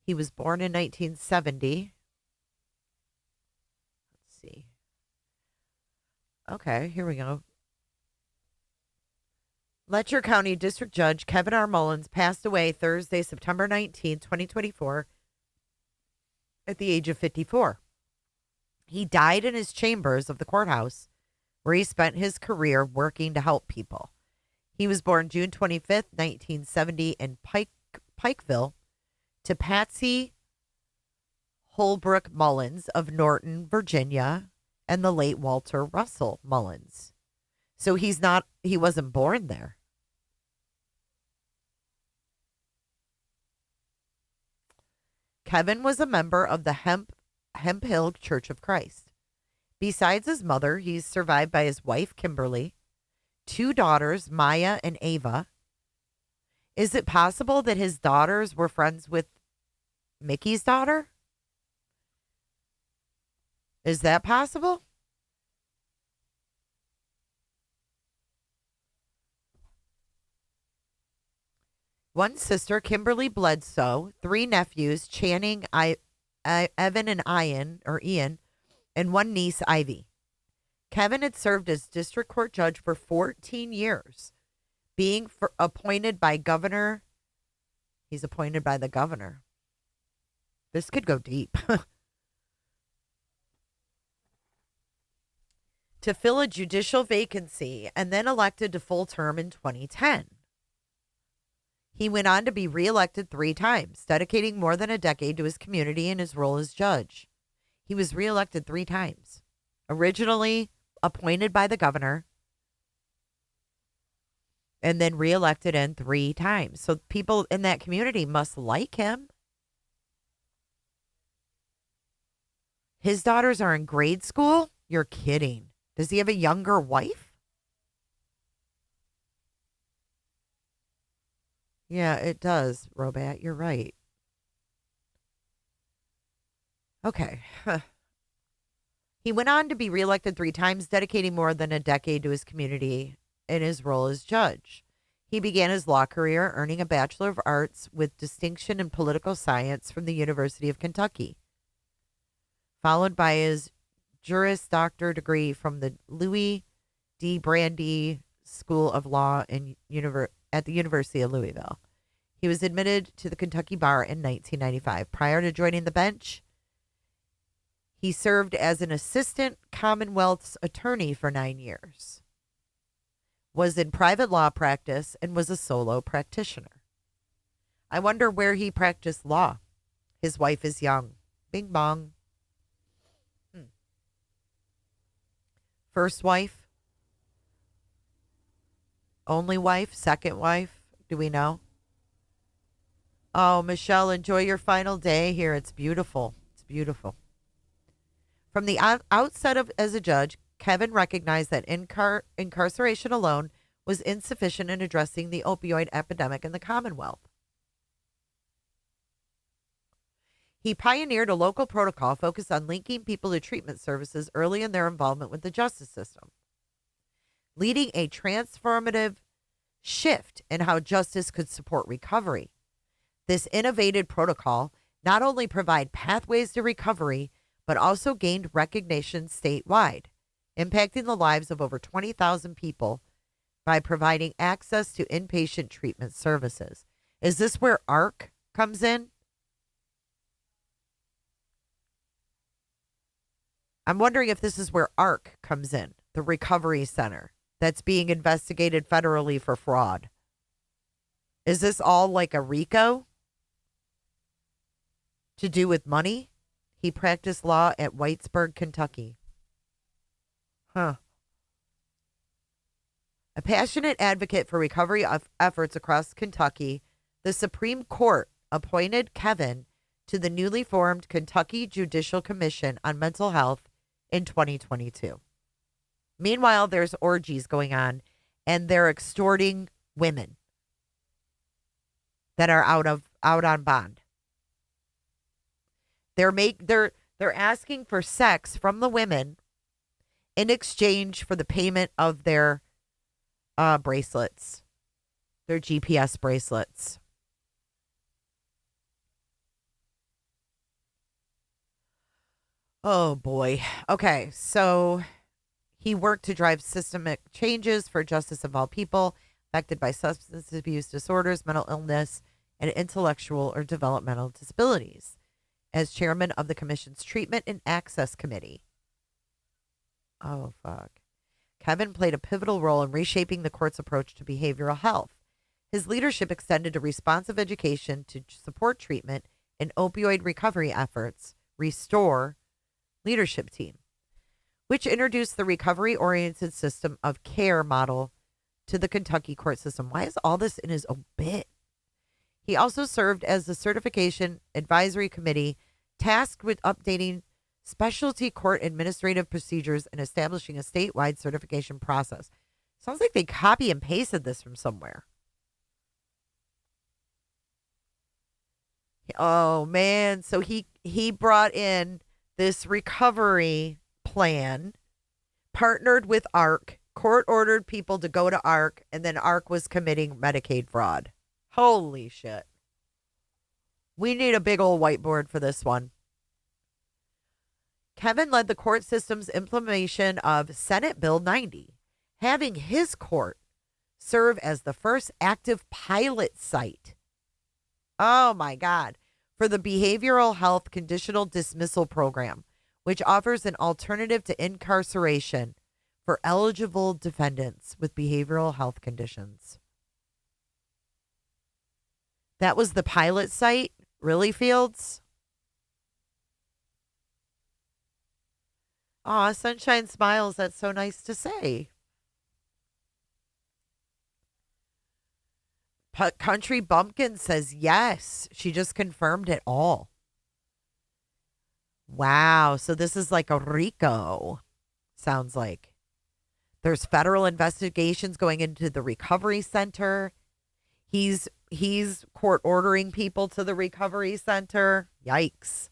He was born in 1970. Let's see. Okay, here we go. Letcher County District Judge Kevin R. Mullins passed away Thursday, September 19, 2024, at the age of 54. He died in his chambers of the courthouse, where he spent his career working to help people. He was born June 25th, 1970, in Pikeville to Patsy Holbrook Mullins of Norton, Virginia, and the late Walter Russell Mullins. So he wasn't born there. Kevin was a member of the Hemp Hill Church of Christ. Besides his mother, he's survived by his wife, Kimberly, 2 daughters, Maya and Ava. Is it possible that his daughters were friends with Mickey's daughter? Is that possible? One sister, Kimberly Bledsoe, 3 nephews, Channing, Evan and Ian, and 1 niece, Ivy. Kevin had served as district court judge for 14 years, being appointed by governor. He's appointed by the governor. This could go deep. To fill a judicial vacancy and then elected to full term in 2010. He went on to be reelected 3 times, dedicating more than a decade to his community and his role as judge. He was reelected 3 times. Originally appointed by the governor, and then reelected in 3 times. So people in that community must like him. His daughters are in grade school? You're kidding. Does he have a younger wife? Yeah, it does, Robat. You're right. Okay. He went on to be reelected 3 times, dedicating more than a decade to his community in his role as judge. He began his law career earning a Bachelor of Arts with distinction in political science from the University of Kentucky, followed by his Juris Doctor degree from the Louis D. Brandy School of Law at the University of Louisville. He was admitted to the Kentucky bar in 1995. Prior to joining the bench, he served as an assistant Commonwealth's attorney for 9 years, was in private law practice, and was a solo practitioner. I wonder where he practiced law. His wife is young. Bing bong. First wife? Only wife? Second wife? Do we know? Oh, Michelle, enjoy your final day here. It's beautiful. It's beautiful. From the outset as a judge, Kevin recognized that incarceration alone was insufficient in addressing the opioid epidemic in the Commonwealth. He pioneered a local protocol focused on linking people to treatment services early in their involvement with the justice system, leading a transformative shift in how justice could support recovery. This innovative protocol not only provide pathways to recovery, but also gained recognition statewide, impacting the lives of over 20,000 people by providing access to inpatient treatment services. Is this where ARC comes in? I'm wondering if this is where ARC comes in, the recovery center that's being investigated federally for fraud. Is this all like a RICO to do with money? He practiced law at Whitesburg, Kentucky. Huh. A passionate advocate for recovery efforts across Kentucky, the Supreme Court appointed Kevin to the newly formed Kentucky Judicial Commission on Mental Health in 2022. Meanwhile, there's orgies going on, and they're extorting women that are out on bond. They're asking for sex from the women in exchange for the payment of their bracelets, their GPS bracelets. Oh boy. Okay, so he worked to drive systemic changes for justice of all people affected by substance abuse disorders, mental illness, and intellectual or developmental disabilities as chairman of the commission's Treatment and Access Committee. Oh, fuck. Kevin played a pivotal role in reshaping the court's approach to behavioral health. His leadership extended to responsive education to support treatment and opioid recovery efforts, Restore leadership team, which introduced the recovery-oriented system of care model to the Kentucky court system. Why is all this in his obit? He also served as the certification advisory committee tasked with updating specialty court administrative procedures and establishing a statewide certification process. Sounds like they copy and pasted this from somewhere. Oh man, so he brought in this recovery plan, partnered with ARC, court ordered people to go to ARC, and then ARC was committing Medicaid fraud. Holy shit. We need a big old whiteboard for this one. Kevin led the court system's implementation of Senate Bill 90, having his court serve as the first active pilot site. Oh my God. For the Behavioral Health Conditional Dismissal Program, which offers an alternative to incarceration for eligible defendants with behavioral health conditions. That was the pilot site? Really, Fields? Aw, Sunshine Smiles. That's so nice to say. Country Bumpkin says yes. She just confirmed it all. Wow. So this is like a RICO. Sounds like. There's federal investigations going into the recovery center. He's court ordering people to the recovery center. Yikes.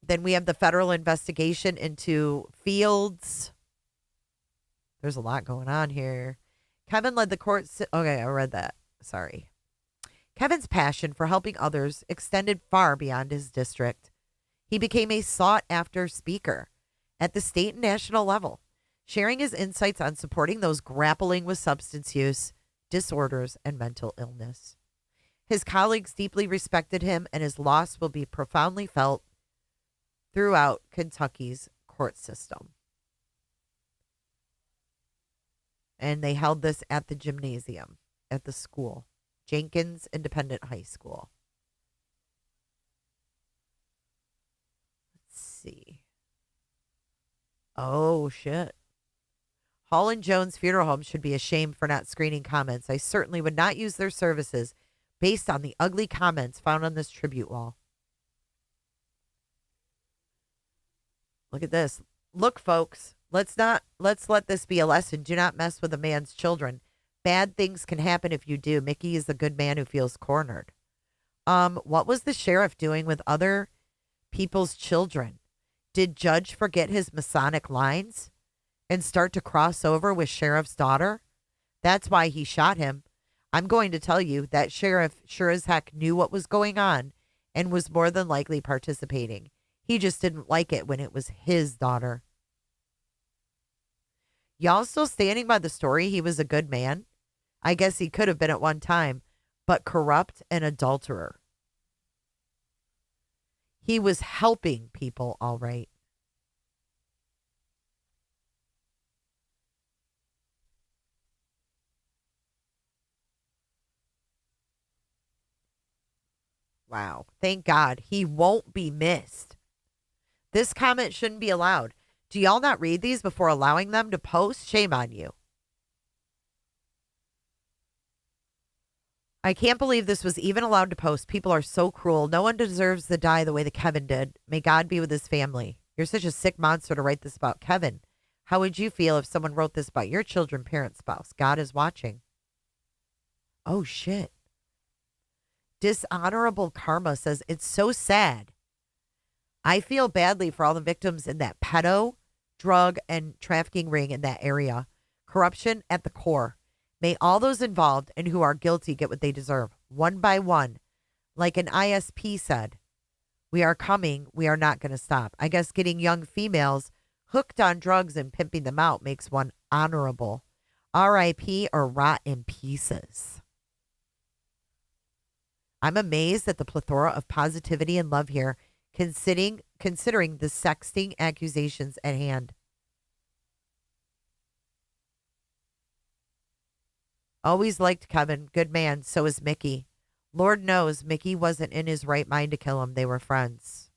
Then we have the federal investigation into Fields. There's a lot going on here. Kevin led the court. Okay, I read that. Sorry. Kevin's passion for helping others extended far beyond his district. He became a sought-after speaker at the state and national level, sharing his insights on supporting those grappling with substance use, disorders, and mental illness. His colleagues deeply respected him, and his loss will be profoundly felt throughout Kentucky's court system. And they held this at the gymnasium at the school, Jenkins Independent High School. Let's see. Oh, shit. Hall and Jones Funeral Home should be ashamed for not screening comments. I certainly would not use their services based on the ugly comments found on this tribute wall. Look at this. Look, folks, let's let this be a lesson. Do not mess with a man's children. Bad things can happen if you do. Mickey is a good man who feels cornered. What was the sheriff doing with other people's children? Did Judge forget his Masonic lines and start to cross over with Sheriff's daughter? That's why he shot him. I'm going to tell you that sheriff sure as heck knew what was going on and was more than likely participating. He just didn't like it when it was his daughter. Y'all still standing by the story he was a good man? I guess he could have been at one time, but corrupt and adulterer. He was helping people, all right. Wow. Thank God. He won't be missed. This comment shouldn't be allowed. Do y'all not read these before allowing them to post? Shame on you. I can't believe this was even allowed to post. People are so cruel. No one deserves to die the way that Kevin did. May God be with his family. You're such a sick monster to write this about Kevin. How would you feel if someone wrote this about your children, parent, spouse? God is watching. Oh, shit. Dishonorable Karma says, it's so sad. I feel badly for all the victims in that pedo, drug, and trafficking ring in that area. Corruption at the core. May all those involved and who are guilty get what they deserve, one by one. Like an ISP said, we are coming. We are not going to stop. I guess getting young females hooked on drugs and pimping them out makes one honorable. R.I.P. or rot in pieces. I'm amazed at the plethora of positivity and love here, considering the sexting accusations at hand. Always liked Kevin. Good man. So is Mickey. Lord knows Mickey wasn't in his right mind to kill him. They were friends.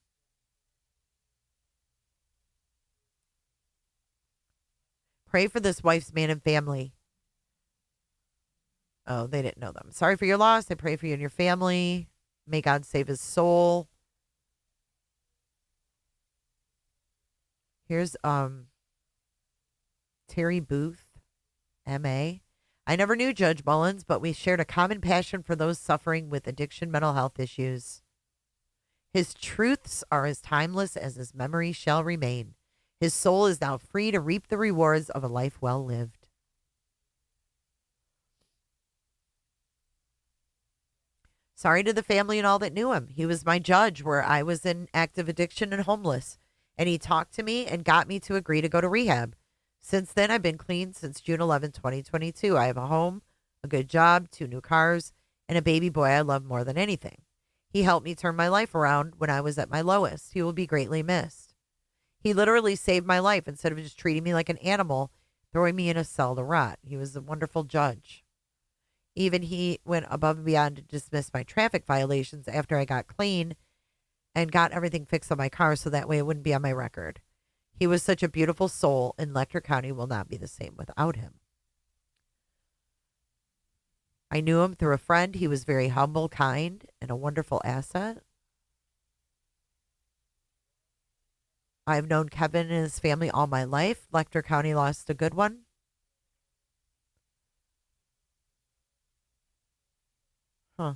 Pray for this wife's man and family. Oh, they didn't know them. Sorry for your loss. I pray for you and your family. May God save his soul. Here's Terry Booth, M.A. I never knew Judge Mullins, but we shared a common passion for those suffering with addiction, mental health issues. His truths are as timeless as his memory shall remain. His soul is now free to reap the rewards of a life well lived. Sorry to the family and all that knew him. He was my judge where I was in active addiction and homeless, and he talked to me and got me to agree to go to rehab. Since then, I've been clean since June 11, 2022. I have a home, a good job, 2 new cars, and a baby boy I love more than anything. He helped me turn my life around when I was at my lowest. He will be greatly missed. He literally saved my life instead of just treating me like an animal, throwing me in a cell to rot. He was a wonderful judge. Even he went above and beyond to dismiss my traffic violations after I got clean and got everything fixed on my car so that way it wouldn't be on my record. He was such a beautiful soul, and Letcher County will not be the same without him. I knew him through a friend. He was very humble, kind, and a wonderful asset. I've known Kevin and his family all my life. Letcher County lost a good one. Huh.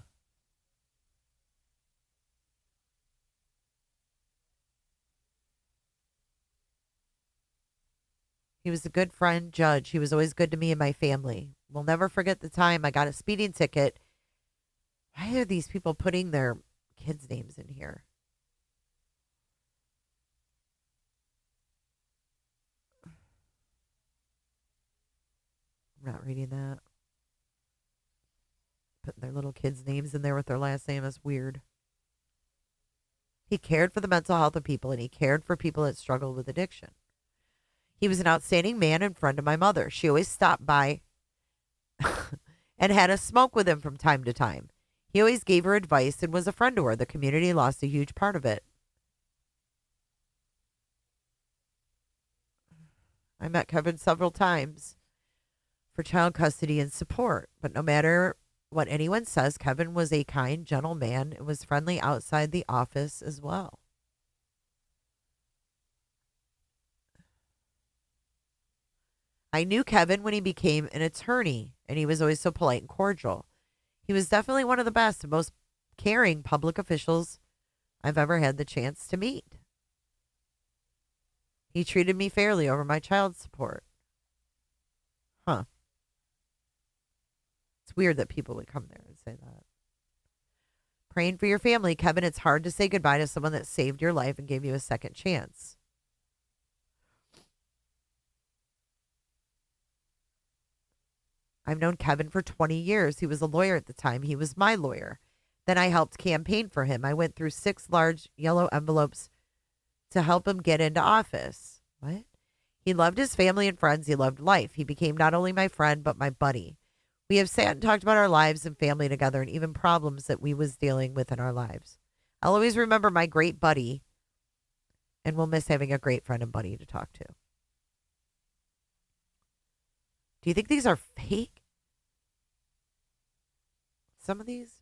He was a good friend, judge. He was always good to me and my family. We'll never forget the time I got a speeding ticket. Why are these people putting their kids' names in here? I'm not reading that. Putting their little kids' names in there with their last name is weird. He cared for the mental health of people, and he cared for people that struggled with addiction. He was an outstanding man and friend of my mother. She always stopped by and had a smoke with him from time to time. He always gave her advice and was a friend to her. The community lost a huge part of it. I met Kevin several times for child custody and support, but no matter what anyone says, Kevin was a kind, gentle man and was friendly outside the office as well. I knew Kevin when he became an attorney, and he was always so polite and cordial. He was definitely one of the best and most caring public officials I've ever had the chance to meet. He treated me fairly over my child support. Huh. It's weird that people would come there and say that. Praying for your family, Kevin. It's hard to say goodbye to someone that saved your life and gave you a second chance. I've known Kevin for 20 years. He was a lawyer at the time. He was my lawyer. Then I helped campaign for him. I went through 6 large yellow envelopes to help him get into office. What? He loved his family and friends. He loved life. He became not only my friend, but my buddy. We have sat and talked about our lives and family together and even problems that we was dealing with in our lives. I'll always remember my great buddy, and we'll miss having a great friend and buddy to talk to. Do you think these are fake? Some of these?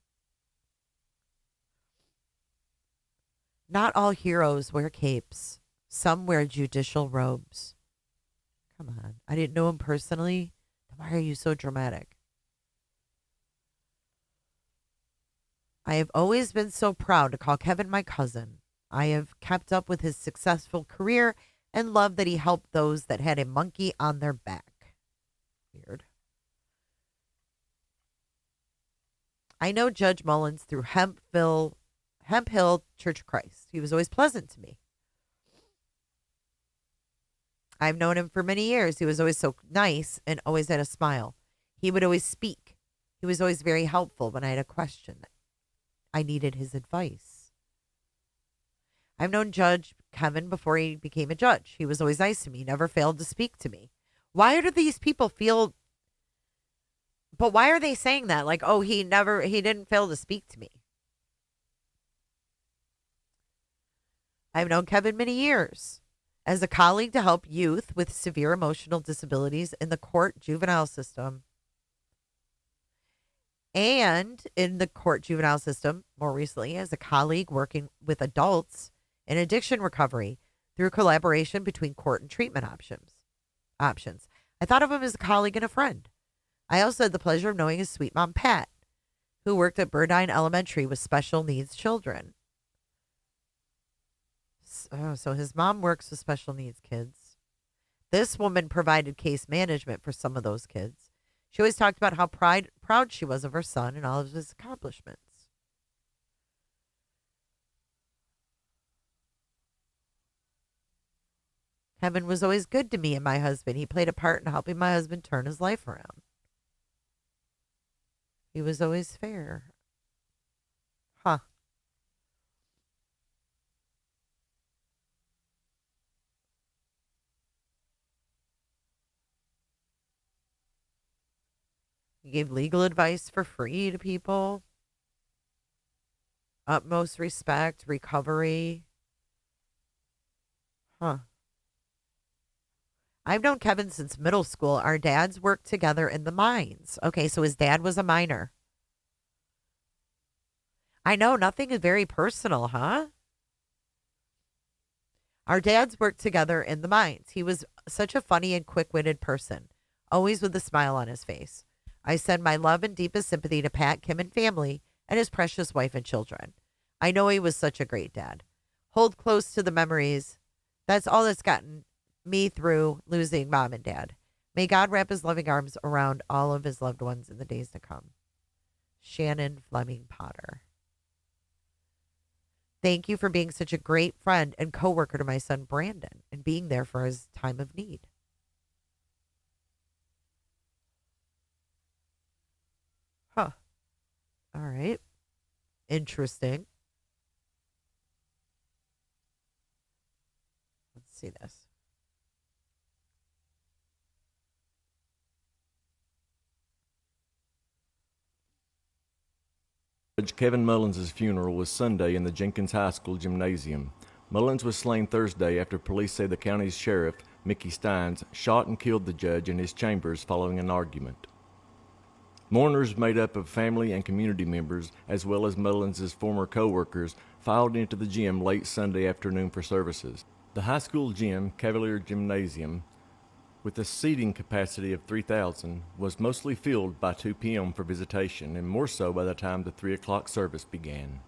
Not all heroes wear capes. Some wear judicial robes. Come on. I didn't know him personally. Why are you so dramatic? I have always been so proud to call Kevin my cousin. I have kept up with his successful career and love that he helped those that had a monkey on their back. Weird. I know Judge Mullins through Hemp Hill Church of Christ. He was always pleasant to me. I've known him for many years. He was always so nice and always had a smile. He would always speak. He was always very helpful when I had a question. I needed his advice. I've known Judge Kevin before he became a judge. He was always nice to me. He never failed to speak to me. Why do these people feel... But why are they saying that? Like, oh, he didn't fail to speak to me. I've known Kevin many years as a colleague to help youth with severe emotional disabilities in the court juvenile system. And in the court juvenile system, more recently, as a colleague working with adults in addiction recovery through collaboration between court and treatment options. I thought of him as a colleague and a friend. I also had the pleasure of knowing his sweet mom, Pat, who worked at Burdine Elementary with special needs children. So his mom works with special needs kids. This woman provided case management for some of those kids. She always talked about how proud she was of her son and all of his accomplishments. Kevin was always good to me and my husband. He played a part in helping my husband turn his life around. He was always fair. Huh. He gave legal advice for free to people. Utmost respect, recovery. Huh. I've known Kevin since middle school. Our dads worked together in the mines. Okay, so his dad was a miner. I know, nothing is very personal, huh? Our dads worked together in the mines. He was such a funny and quick-witted person, always with a smile on his face. I send my love and deepest sympathy to Pat, Kim, and family, and his precious wife and children. I know he was such a great dad. Hold close to the memories. That's all that's gotten me through losing mom and dad. May God wrap his loving arms around all of his loved ones in the days to come. Shannon Fleming Potter. Thank you for being such a great friend and coworker to my son Brandon and being there for his time of need. Huh. All right. Interesting. Let's see this. Judge Kevin Mullins' funeral was Sunday in the Jenkins High School gymnasium. Mullins was slain Thursday after police say the county's sheriff, Mickey Stines, shot and killed the judge in his chambers following an argument. Mourners made up of family and community members, as well as Mullins' former co-workers, filed into the gym late Sunday afternoon for services. The high school gym, Cavalier Gymnasium, with a seating capacity of 3,000, was mostly filled by 2 p.m. for visitation, and more so by the time the 3 o'clock service began.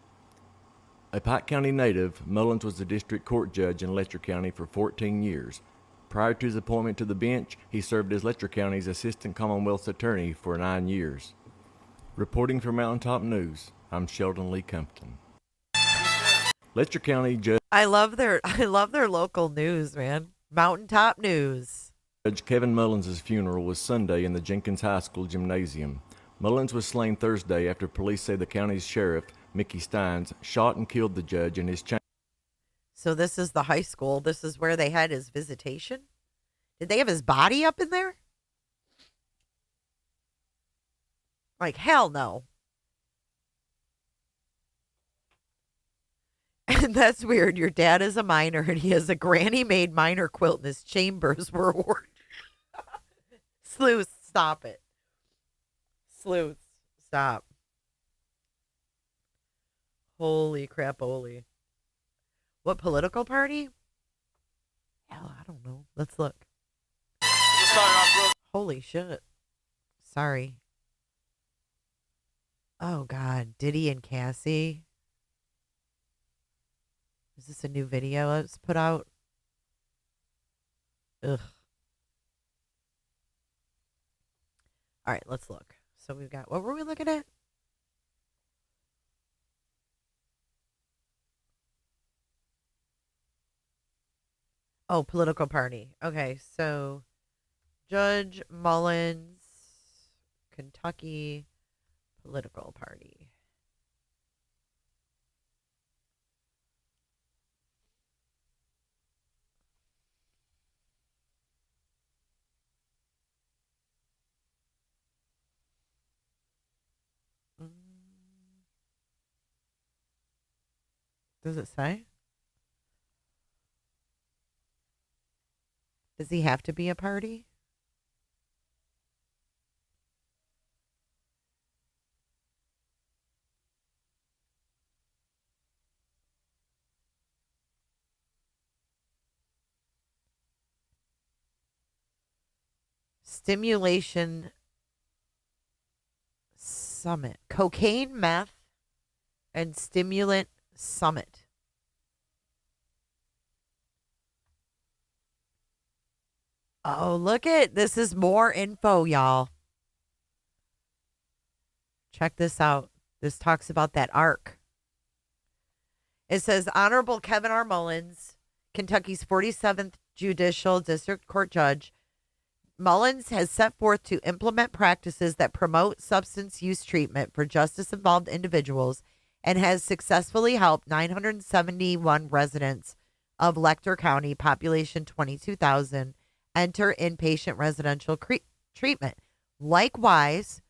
A Pike County native, Mullins was the district court judge in Letcher County for 14 years. Prior to his appointment to the bench, he served as Letcher County's assistant Commonwealth's attorney for 9 years. Reporting for Mountaintop News, I'm Sheldon Lee Compton. Letcher County I love their local news, man. Mountaintop News. Judge Kevin Mullins' funeral was Sunday in the Jenkins High School gymnasium. Mullins was slain Thursday after police say the county's sheriff, Mickey Stines, shot and killed the judge in his chamber. So this is the high school. This is where they had his visitation. Did they have his body up in there? Like, hell no. And that's weird. Your dad is a miner and he has a granny-made miner quilt in his chambers were ordered. Sleuths, stop it. Sleuths, stop. Holy crap, holy. What political party? Hell, I don't know. Let's look. Holy shit. Sorry. Oh, God. Diddy and Cassie. Is this a new video that's put out? Ugh. All right, let's look. So we've got, what were we looking at? Oh, political party. Okay, so Judge Mullins, Kentucky political party. Does it say? Does he have to be a party? Stimulation Summit. Cocaine, meth, and stimulant summit. Oh, look at this is more info, y'all. Check this out. This talks about that arc. It says Honorable Kevin R. Mullins, Kentucky's 47th Judicial District Court Judge. Mullins has set forth to implement practices that promote substance use treatment for justice-involved individuals and has successfully helped 971 residents of Letcher County, population 22,000, enter inpatient residential treatment. Likewise,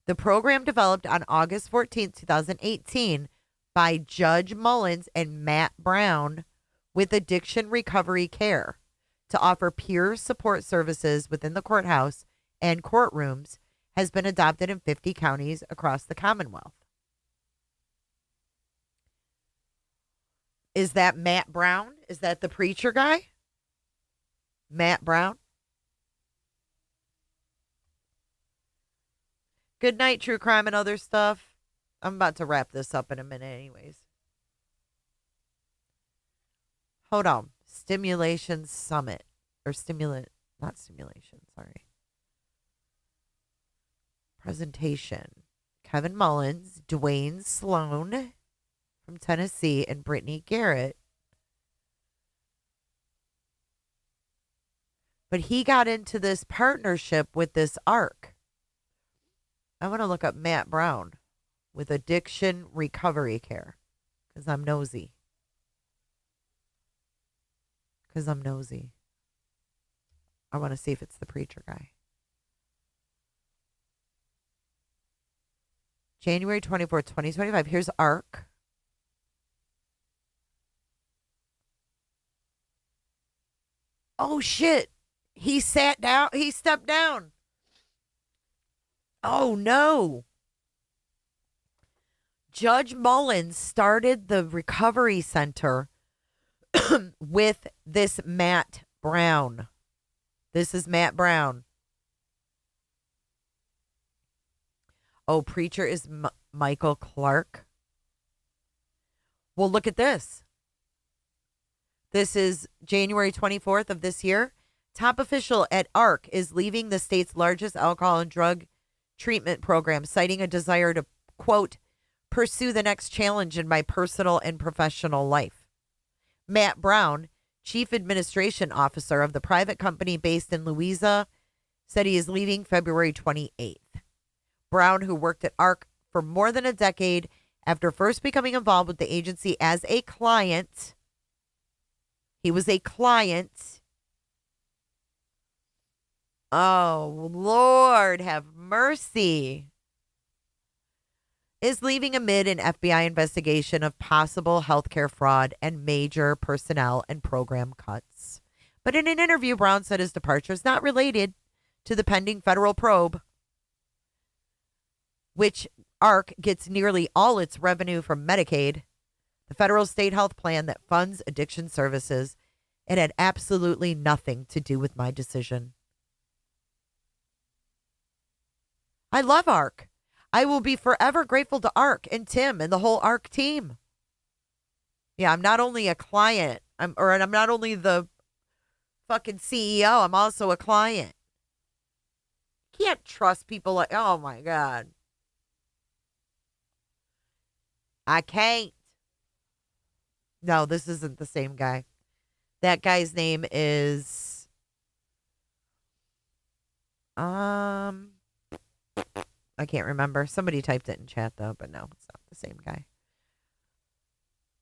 the program developed on August 14, 2018 by Judge Mullins and Matt Brown with Addiction Recovery Care to offer peer support services within the courthouse and courtrooms has been adopted in 50 counties across the Commonwealth. Is that Matt Brown? Is that the preacher guy? Matt Brown? Good night, true crime and other stuff. I'm about to wrap this up in a minute anyways. Hold on. Stimulation Summit. Or stimulant. Not stimulation. Sorry. Presentation. Kevin Mullins, Dwayne Sloan from Tennessee, and Brittany Garrett. But he got into this partnership with this ARC. I want to look up Matt Brown with Addiction Recovery Care because I'm nosy. I want to see if it's the preacher guy. January 24th, 2025. Here's ARC. Oh, shit. He sat down. He stepped down. Oh, no. Judge Mullins started the recovery center with this Matt Brown. This is Matt Brown. Oh, preacher is Michael Clark. Well, look at this. This is January 24th of this year. Top official at ARC is leaving the state's largest alcohol and drug treatment program, citing a desire to, quote, pursue the next challenge in my personal and professional life. Matt Brown, Chief Administration Officer of the private company based in Louisa, said he is leaving February 28th. Brown, who worked at ARC for more than a decade after first becoming involved with the agency as a client, he was a client. Oh, Lord, have mercy. Is leaving amid an FBI investigation of possible healthcare fraud and major personnel and program cuts. But in an interview, Brown said his departure is not related to the pending federal probe, which ARC gets nearly all its revenue from Medicaid, the federal state health plan that funds addiction services. It had absolutely nothing to do with my decision. I love ARC. I will be forever grateful to ARC and Tim and the whole ARC team. Yeah, I'm not only a client, I'm not only the fucking CEO, I'm also a client. Can't trust people like, oh my God. I can't. No, this isn't the same guy. That guy's name is I can't remember. Somebody typed it in chat, though, but no, it's not the same guy.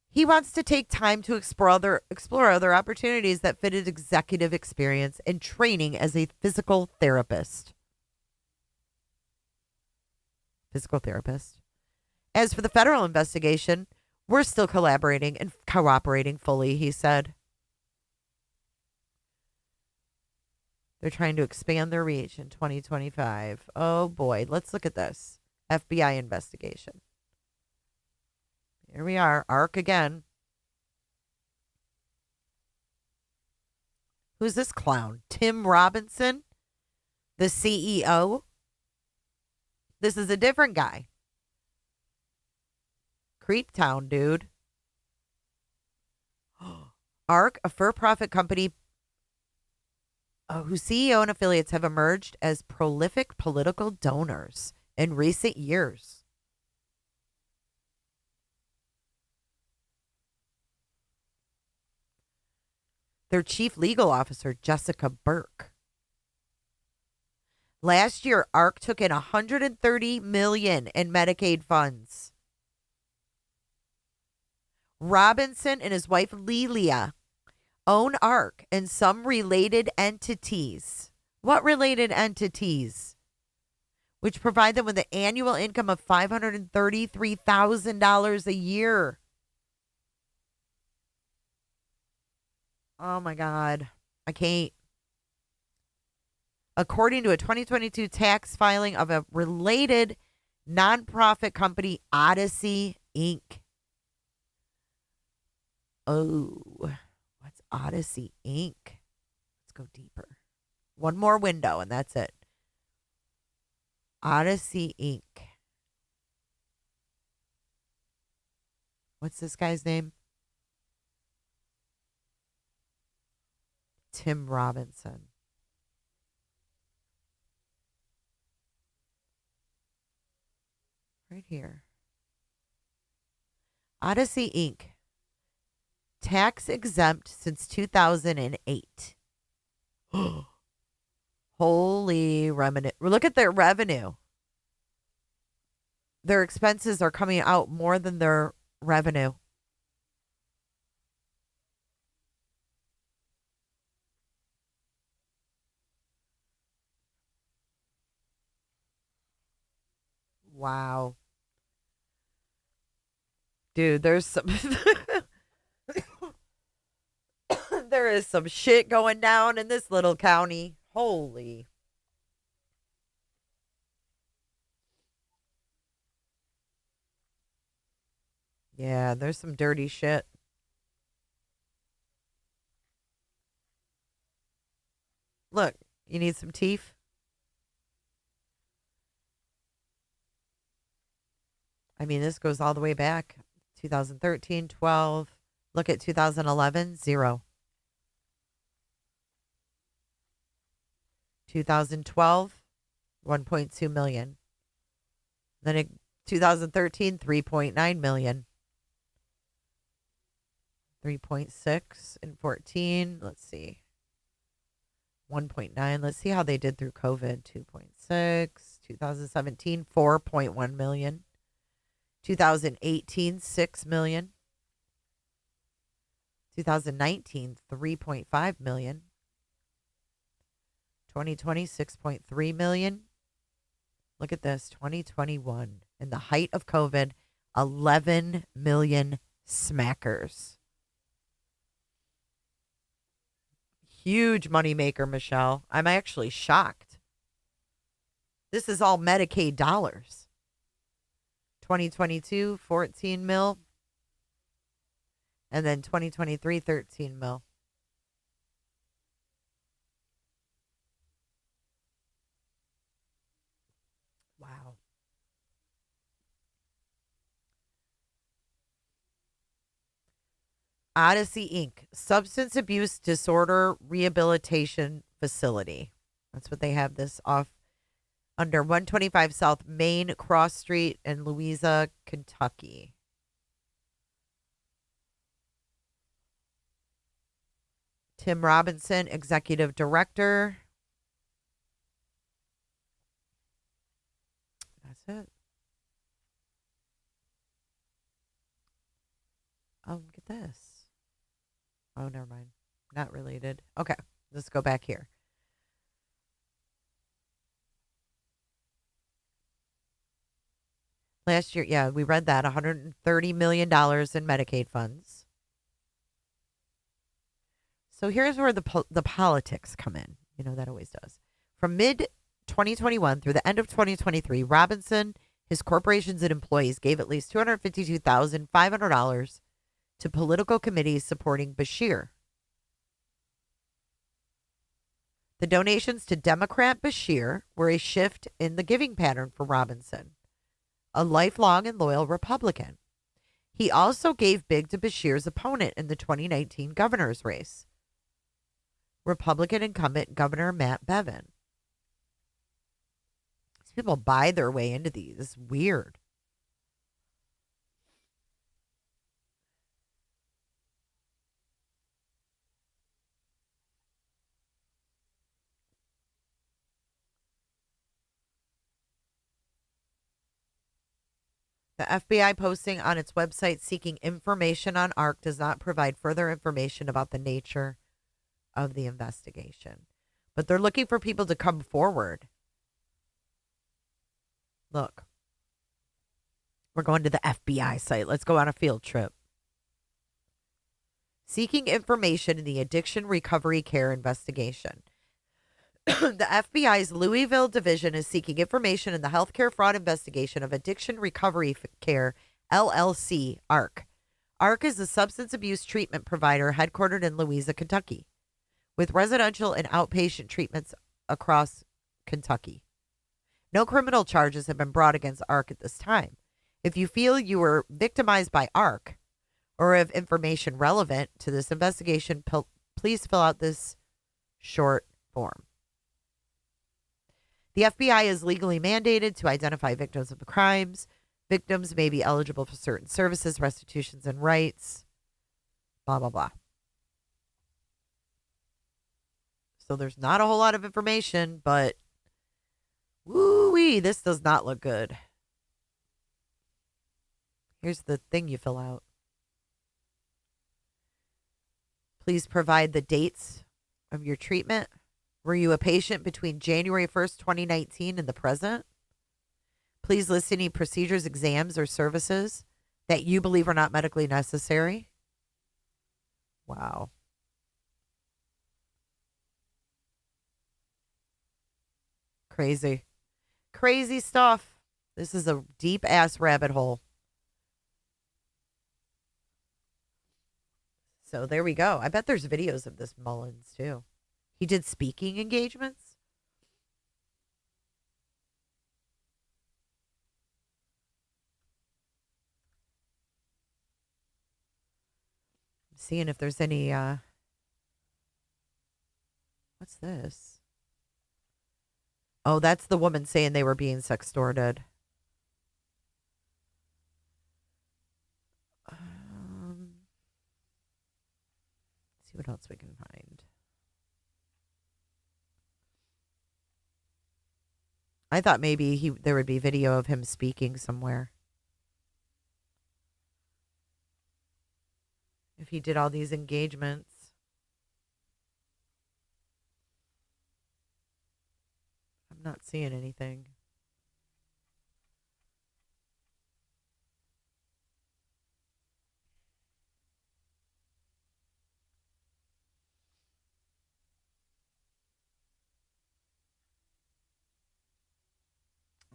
He wants to take time to explore other opportunities that fit his executive experience and training as a physical therapist. As for the federal investigation, we're still collaborating and cooperating fully, he said. They're trying to expand their reach in 2025. Oh, boy. Let's look at this. FBI investigation. Here we are. ARC again. Who's this clown? Tim Robinson, the CEO? This is a different guy. Creep Town, dude. ARC, a for-profit company whose CEO and affiliates have emerged as prolific political donors in recent years. Their chief legal officer, Jessica Burke. Last year, ARC took in $130 million in Medicaid funds. Robinson and his wife, Lelia, own ARC and some related entities. What related entities? Which provide them with an annual income of $533,000 a year. Oh my God. I can't. According to a 2022 tax filing of a related nonprofit company, Odyssey, Inc. Oh, what's Odyssey, Inc.? Let's go deeper. One more window, and that's it. Odyssey, Inc. What's this guy's name? Tim Robinson. Right here. Odyssey, Inc. Tax exempt since 2008. Holy revenue. Look at their revenue. Their expenses are coming out more than their revenue. Wow. Dude, there's some there is some shit going down in this little county. Holy. Yeah, there's some dirty shit. Look, you need some teeth? I mean, this goes all the way back. 2013, 12. Look at 2011, 0. 2012, 1.2 million. Then in 2013, 3.9 million. 3.6 in 14. Let's see. 1.9. Let's see how they did through COVID. 2.6. 2017, 4.1 million. 2018, 6 million. 2019, 3.5 million. 2020, 6.3 million. Look at this. 2021, in the height of COVID, 11 million smackers. Huge moneymaker, Michelle. I'm actually shocked. This is all Medicaid dollars. 2022, 14 mil. And then 2023, 13 mil. Wow. Odyssey Inc., Substance Abuse Disorder Rehabilitation Facility. That's what they have this off under 125 South Main Cross Street in Louisa, Kentucky. Tim Robinson, Executive Director. That's it. Oh, look at this. Oh, never mind. Not related. Okay, let's go back here. Last year, yeah, we read that $130 million in Medicaid funds. So here's where the politics come in. You know, that always does. From mid-2021 through the end of 2023, Robinson, his corporations and employees gave at least $252,500 to political committees supporting Bashir. The donations to Democrat Bashir were a shift in the giving pattern for Robinson, a lifelong and loyal Republican. He also gave big to Bashir's opponent in the 2019 governor's race, Republican incumbent Governor Matt Bevin. These people buy their way into these. It's weird. The FBI posting on its website seeking information on ARC does not provide further information about the nature of the investigation. But they're looking for people to come forward. Look, we're going to the FBI site. Let's go on a field trip. Seeking information in the addiction recovery care investigation. The FBI's Louisville division is seeking information in the healthcare fraud investigation of Addiction Recovery Care, LLC, ARC. ARC is a substance abuse treatment provider headquartered in Louisa, Kentucky, with residential and outpatient treatments across Kentucky. No criminal charges have been brought against ARC at this time. If you feel you were victimized by ARC or have information relevant to this investigation, please fill out this short form. The FBI is legally mandated to identify victims of the crimes. Victims may be eligible for certain services, restitutions, and rights. Blah, blah, blah. So there's not a whole lot of information, but woo-wee, this does not look good. Here's the thing you fill out. Please provide the dates of your treatment. Were you a patient between January 1st, 2019 and the present? Please list any procedures, exams, or services that you believe are not medically necessary. Wow. Crazy. Crazy stuff. This is a deep-ass rabbit hole. So there we go. I bet there's videos of this Mullins, too. He did speaking engagements. I'm seeing if there's any, what's this? Oh, that's the woman saying they were being sextorted. see what else we can find. I thought maybe there would be video of him speaking somewhere. If he did all these engagements. I'm not seeing anything.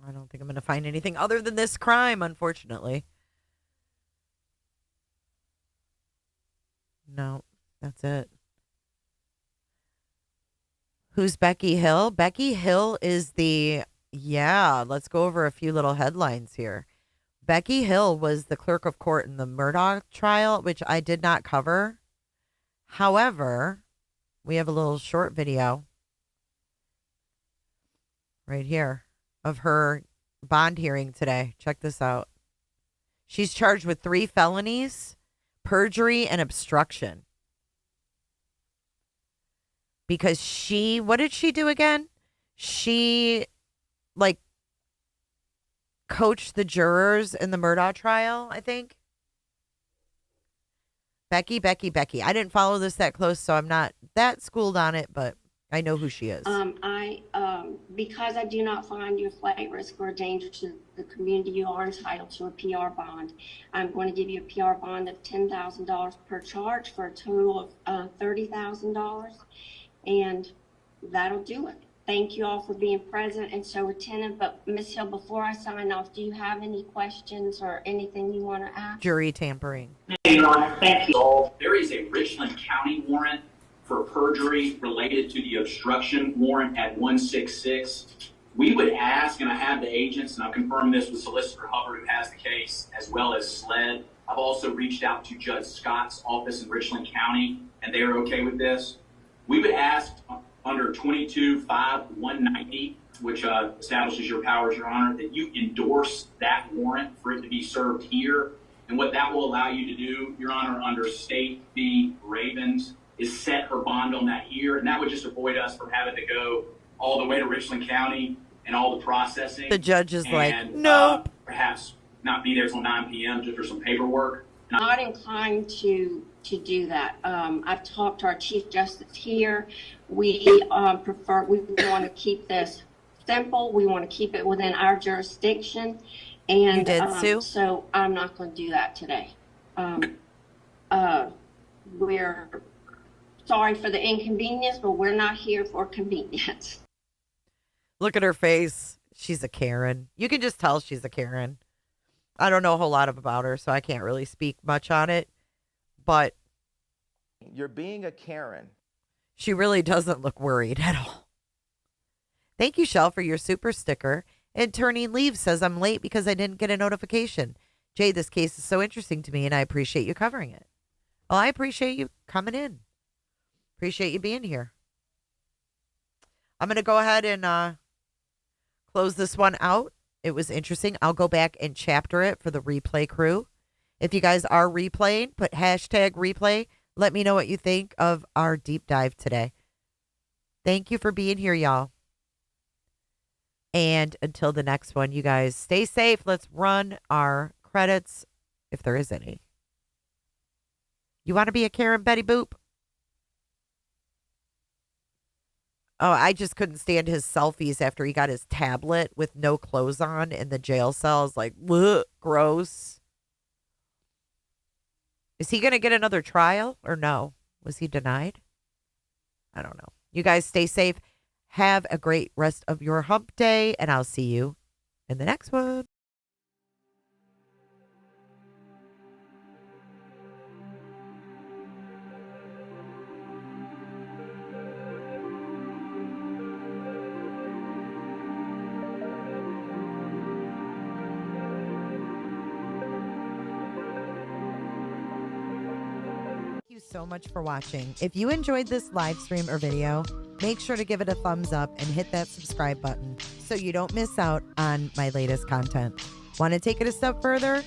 I don't think I'm going to find anything other than this crime, unfortunately. No, that's it. Who's Becky Hill? Becky Hill is let's go over a few little headlines here. Becky Hill was the clerk of court in the Murdaugh trial, which I did not cover. However, we have a little short video right here of her bond hearing today. Check this out. She's charged with 3 felonies, perjury, and obstruction. Because what did she do again? She, coached the jurors in the Murdaugh trial, I think. Becky. I didn't follow this that close, so I'm not that schooled on it, but I know who she is. Because I do not find you a flight risk or a danger to the community, you are entitled to a PR bond. I'm going to give you a PR bond of $10,000 per charge for a total of $30,000, and that'll do it. Thank you all for being present and so attentive. But Ms. Hill, before I sign off, do you have any questions or anything you want to ask? Jury tampering. Your Honor, thank you. There is a Richland County warrant for perjury related to the obstruction warrant at 166. We would ask, and I have the agents, and I'll confirm this with Solicitor Hubbard, who has the case, as well as SLED. I've also reached out to Judge Scott's office in Richland County, and they are okay with this. We would ask under 22-5-190, which establishes your powers, Your Honor, that you endorse that warrant for it to be served here. And what that will allow you to do, Your Honor, under State v. Ravens, is set her bond on that here. And that would just avoid us from having to go all the way to Richland County and all the processing. The judge is like, nope. Perhaps not be there till 9 p.m. just for some paperwork. I'm not inclined to do that. I've talked to our Chief Justice here. We want to keep this simple. We want to keep it within our jurisdiction. And you did, Sue? So I'm not going to do that today. We're sorry for the inconvenience, but we're not here for convenience. Look at her face. She's a Karen. You can just tell she's a Karen. I don't know a whole lot about her, so I can't really speak much on it. But you're being a Karen. She really doesn't look worried at all. Thank you, Shell, for your super sticker. And Turning Leaves says, I'm late because I didn't get a notification. Jay, this case is so interesting to me, and I appreciate you covering it. Well, I appreciate you coming in. Appreciate you being here. I'm going to go ahead and close this one out. It was interesting. I'll go back and chapter it for the replay crew. If you guys are replaying, put hashtag replay. Let me know what you think of our deep dive today. Thank you for being here, y'all. And until the next one, you guys stay safe. Let's run our credits, if there is any. You want to be a Karen Betty Boop? Oh, I just couldn't stand his selfies after he got his tablet with no clothes on in the jail cells. Like, bleh, gross. Is he going to get another trial or no? Was he denied? I don't know. You guys stay safe. Have a great rest of your hump day, and I'll see you in the next one. So much for watching. If you enjoyed this live stream or video, make sure to give it a thumbs up and hit that subscribe button so you don't miss out on my latest content. Want to take it a step further?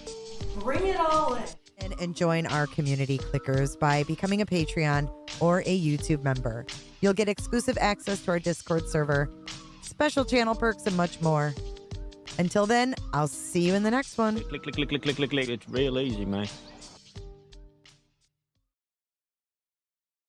Bring it all in. And join our community clickers by becoming a Patreon or a YouTube member. You'll get exclusive access to our Discord server, special channel perks, and much more. Until then, I'll see you in the next one. Click. It's real easy, man.